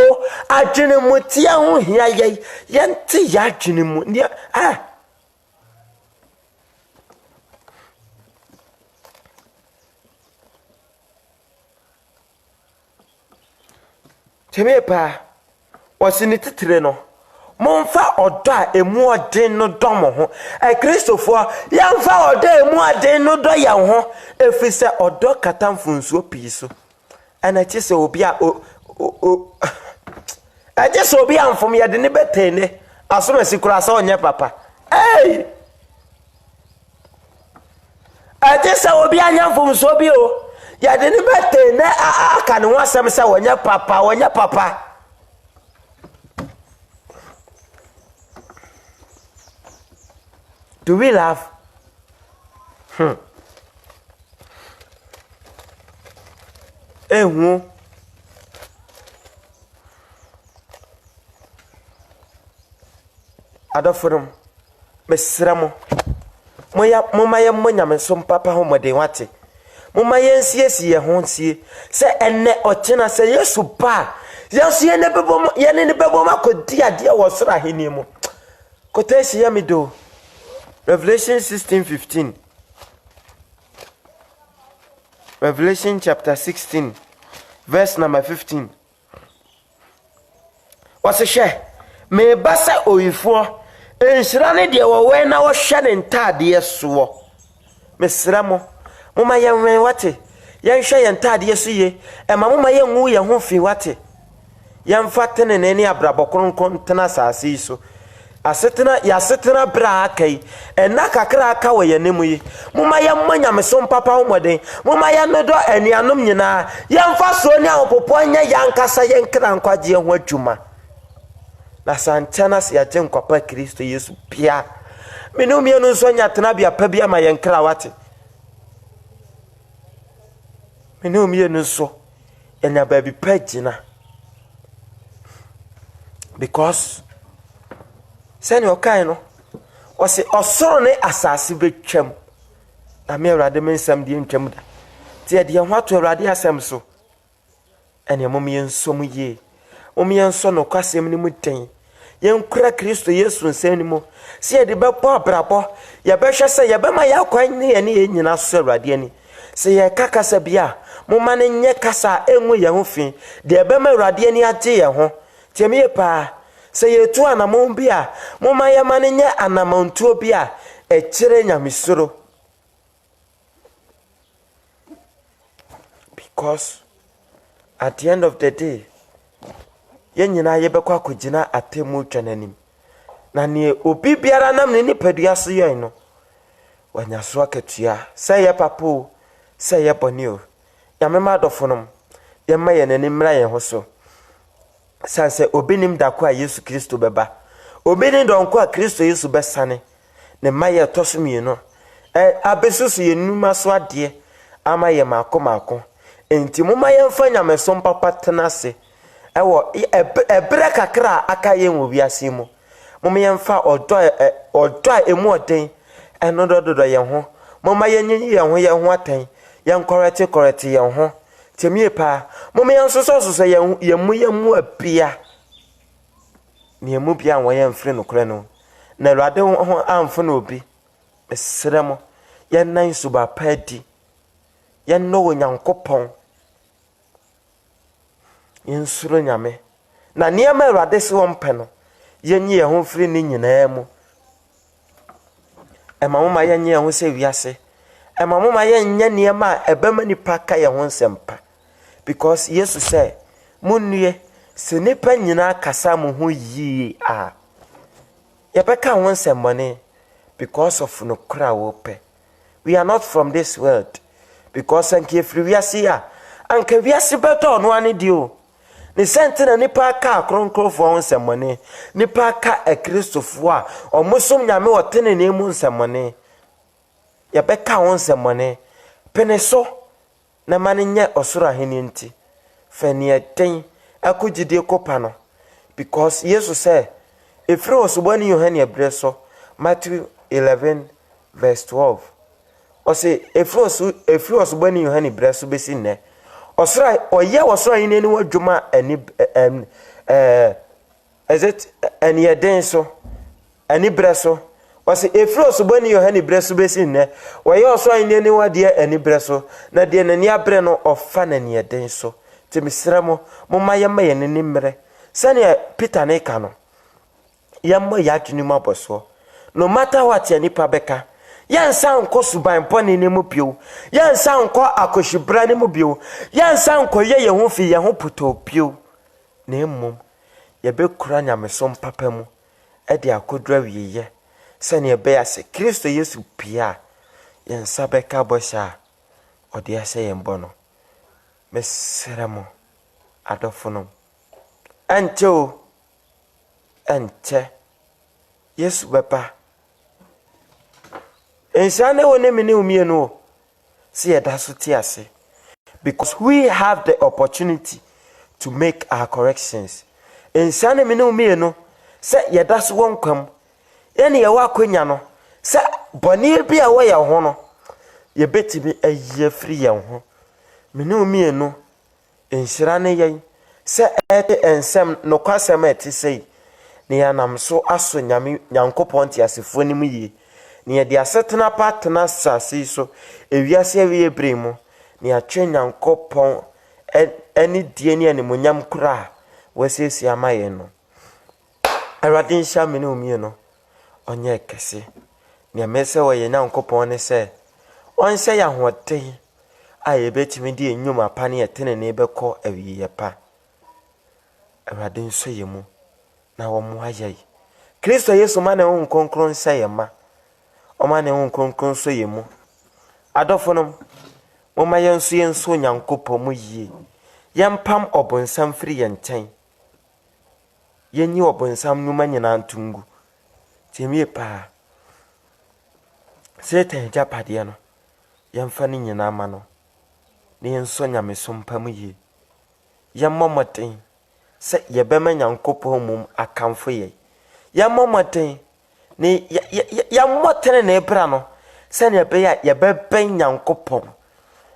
adwenemutia ho hia ye yenti ya adwenemu ni Temi pa wasini titire no Monfa oda emu odin no domo ho Kristofo yamfa oda emu odin no do ya ho efise odo katamfunsuo piso ana chese obi a ajese obi amfom ye de ne betene asomasi kura sa onye papa ajese obi anyamfomsuo bi o ye de ne betene aka ne wasem se onye papa Do we love? Adoforum mesramo moma ye monyame so papa ho mode wate moma ye nsiesi ye ho nsie se enne ochena se Yesu pa Yesu ye ne bebo makodi ade wo sra heni mu kotesi ya mido Revelation 16:15. Revelation chapter 16 verse number 15. Wasehye me basa oyifo enhyira ne de wowe na wo hye ne ntade so mesra mo moma yenwen wate yenhwe ye ntade so ye ema moma yenwu ye ho fi wate yemfa tene ne ne abrabokronkon tena sase so asetena ya setena bra akai ena kakra aka wo ye nemu yi moma yemmanya mesom papa homoden moma yemedo anianom nyina yemfa so ne ahopopo nya yankasa yenkra nkwaje ho adwuma na santana se agye nkwapa Kristo Yesu pia menum ye no so nya tena bia pa bia ma yenkra wate menum ye no so enya baby pagina because sani okai no wose osoro ne asase betwam na me awrade mensam die ntwam da tie de ho ato awrade asem so ene mom ye nsom ye mom ye nso no kwasem ni muten ye nkura Kristo Yesu nsem ni mo se de bepo abrabo ye behwe se ye bema ya kwan ne ye ne ye nyina so awrade ani se ye kakasa bia moma ne nye kasa enwu ye ho fi de bema awrade ani agye ye ho tie me pa se yetu anamon bia moma ye mane nye anamontuo bia ekire nyamesoro because at the end of the day ye nyina ye bekwa kugina atemu twananim na ne obi biara nam ne nipadua so ye no wanya so akatua se ye papo se ye bonio ya mema dofonom ye ma ye nanim mra ye ho so sanse obinim dako a Yesu Kristo beba obinim donko a Kristo Yesu besane ne maye tosumi no abesusu ye numa so ade ama ye mako enti moma ye mfa nyamesom papa tenase ewo ebre kakra aka ye nwobiase mu moma ye mfa odo emu oden eno dodo ye ho moma ye nyi ye ho atan ye correct ye ho temie pa moma ye nsoso ye mu apia ne mu bia won ye mfre no kore no na Awurade ho amfo na obi esremo ye nan suba padi ye no Onyankopon insuro nyame na niam Awurade se wo mpe no ye nyi ye ho mfre ni nyina mu ema moma ye nyi ye ho se wiase ema moma ye nya niam a ebema nipa ka ye ho nsempa because Jesus said munue se nipa nyina kasa mo ho yi a ye beka ho nsemmone because of no kra wo pe we are not from this world because anke free wiase a anke wiase beto no ane dio ni sentena nipa ka akronkro fo ho nsemmone nipa ka Kristofo a omosom nyame wotene ne mu nsemmone ye beka ho nsemmone peneso na mane nye osoro aheni nti fani eten akugide kopa no because Jesus said if osubani Yohane ebreso Matthew 11 verse 12 o say if osubani Yohane ebreso besi ne osoro oye osoro aheni ni wadwuma ani is it ani eden so ani breso o say if osubani Yohane ebreso besi ne oye osoro aheni ni wade ani breso na de nani abre no ofa na ni eden so temisramo moma yemma ye ne nimre sane Peter ne ka no yemma ya adwene maboso no matter what ya nipa beka yansa nko suban pone ne mu bio yansa nko akoshibra ne mu bio yansa nko ye ho fi ye ho puto bio na emmom ye bekura nyamesom papa mu e de akodra wiye sane ye be ase Kristo Yesu pia yansa beka bosha ode ase yembo no mesremo adofonom ante Yesu baba ensane woni mene umienu see yeda so tiase because we have the opportunity to make our corrections ensane mene umienu se yeda so wonkwam ene ye wakonya no se boni bia wo ye ho no ye betimi aye free ye ho mene umienu enhyira ne yen se ete ensem no kwasem eti sei ne yanam so aso nyame Nyankopon ti asefo nim yi ne de asetena patena sase so ewiase awie bremu ne atwe Nyankopon eni die ne animonyam kura wasesi amaye no Awurade nhyia me ne umie no onye kese ne mese wo ye Nyankopɔn ne se onhyɛ ya hoɔden a yebetimi di enyum apa ne yetenene bɛkɔ awiye pa. Awurade nso ye mu na wo mo ayai. Kristo Yesu ma ne ho nkonkron sɛ ye ma. O ma ne ho nkonkron so ye mu. Adofonom moma yenso Nyankopɔn mu yie. Yempam obonsam firi ye nkyɛn. Yenyi obonsam numa nyina ntungu. Timie pa. Satan japade no. Yemfa ni nyina ma no. Ne yenso Nyamesom pam yie. Yemmomoten se yebema Nyankopɔn mum akamfo ye. Yemmomoten ne yemmotene ne bra no. Se ne be ya yebeben Nyankopɔn.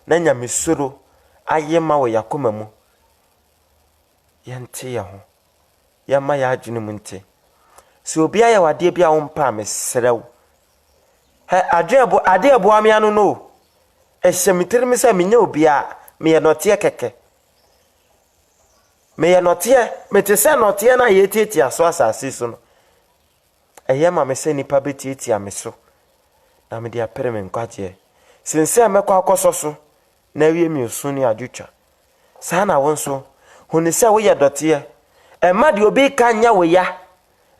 Na Nyamesuro ayema wo yakoma mu. Yente ye ho. Yama ya adwene mu nte. Se obi aye wade bia wo mpa mesrew. Ade abo amia no. Ehyemitiri mi se menye obi a me ye note keke. Me ye note, me te se note na ye tete aso asase so no. Eyema me se nipa betete ameso. Na me dia pere me nkwaje. Sinse mekwa akoso so na wie mi osu ni adutwa. Sa na wonso honi se wo ye dote Emma de obi kanya we ya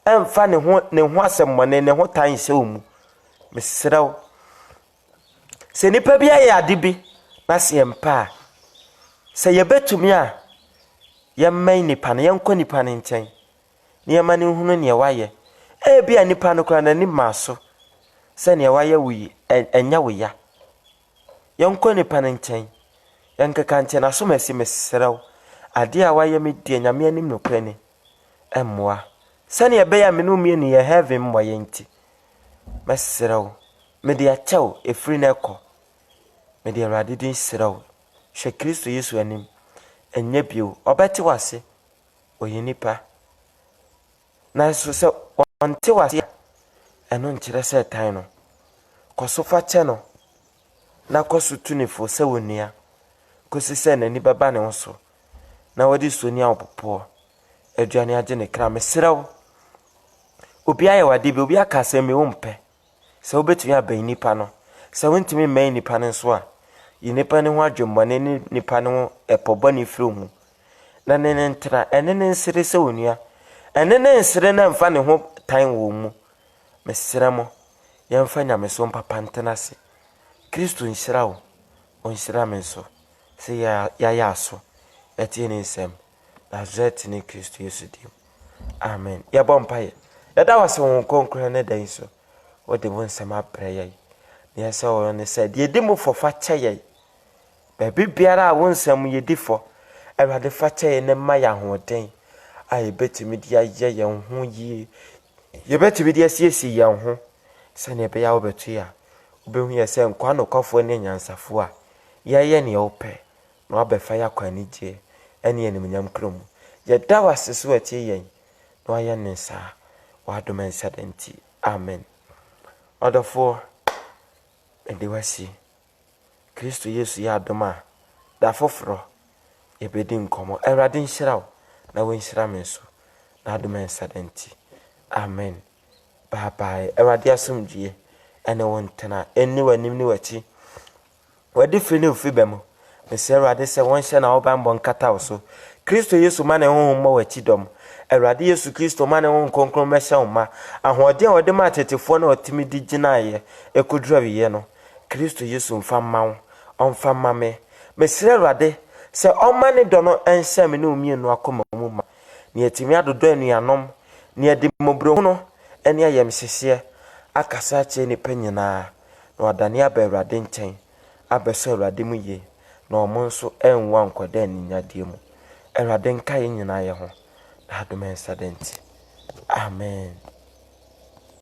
emfa ne ho asemmone ne ho tan hye omu mesrew se nipa bia ya ade bi na se empa se yebetumi a yemman nipa ne yenko nipa ne nkyɛn ne yema ne hunu ne waye bia nipa no kra na ni maso se ne waye wi enya we ya yenko nipa ne nkyɛn yenkeka nkyɛn aso masi mesrew ade a waye me die nyame anim no kwani emmoa sane ebeya me no mie ne ye heaven mo ye nti mesrew me de achew efri na ekọ me de Awurade din srew hwe Kristo Yesu anim enye bio obeti wase oyinipa na so se onte wase eno nkire se tan no kosofa che no na kosutu ne fo se wonia kosi se na ni baba ne ho so na wadi soni awopopo aduane age ne kra mesrew obi aye wade bi obi aka se me wompe se obetumi aban nipa no se wontimi man nipa ne so a yinipa ne ho adwemmone ne nipa ne ho epobani firi mu na ne ntra ene ne nsere se onua ene ne nsere na mfa ne ho tan wo mu mesremo yemfa Nyameso papa ntenase Kristo nhyirawo onhyira me so se ya aso etieni nsem Nazareth ni Kristo Yesu dim. Amen. Ya bompaye. Ya da wase won konkre ne dan so. O de won nsem apre ye. Ne yesa o ne said ye di mo for fa che ye. Ba bibiara a won nsem ye di for. Awurade fa che ye ne ma ya hoden. Aye betimi di aye ye ho yi. Ye betimi di asiesi ye ho. Se ne be ya obetu ya. Obehu ye se nkwa no kofo ne nyansafo a. Ye ne ope. No abefa ya kwani je. Eni enim krom ye da wase so atie yen no aye nsa wa do men sadenti amen odofo ende wasi Kristo Yesu ya adoma da foforo e bedi nkomo Awurade nhyiraw na wonhyira men so na do men sadenti amen bye bye Awurade asomdue ene wontena eni wanim ni wachi wadi fini ofi bemo Mese Awurade se wonhye na obambo nkata so Kristo Yesu ma ne honhom ma wachidom Awurade Yesu Kristo ma ne honhom konkron mehye oma ahode a ode ma tetefo na otimi di ginaye ekodura wiye no Kristo Yesu mfa mawo onfa mame Mese Awurade se oma ne do no enhye me ne omienu akoma mu ma ne etimi adodo anuanom ne edi mobro no ene ayemhyehye akasa che ni panyina na wadane aba Awurade nkyɛn abeso Awurade mu ye na omonso enwa nkwada ninyade mu Awurade nka ye nyina ye ho na adom ensadenti amen.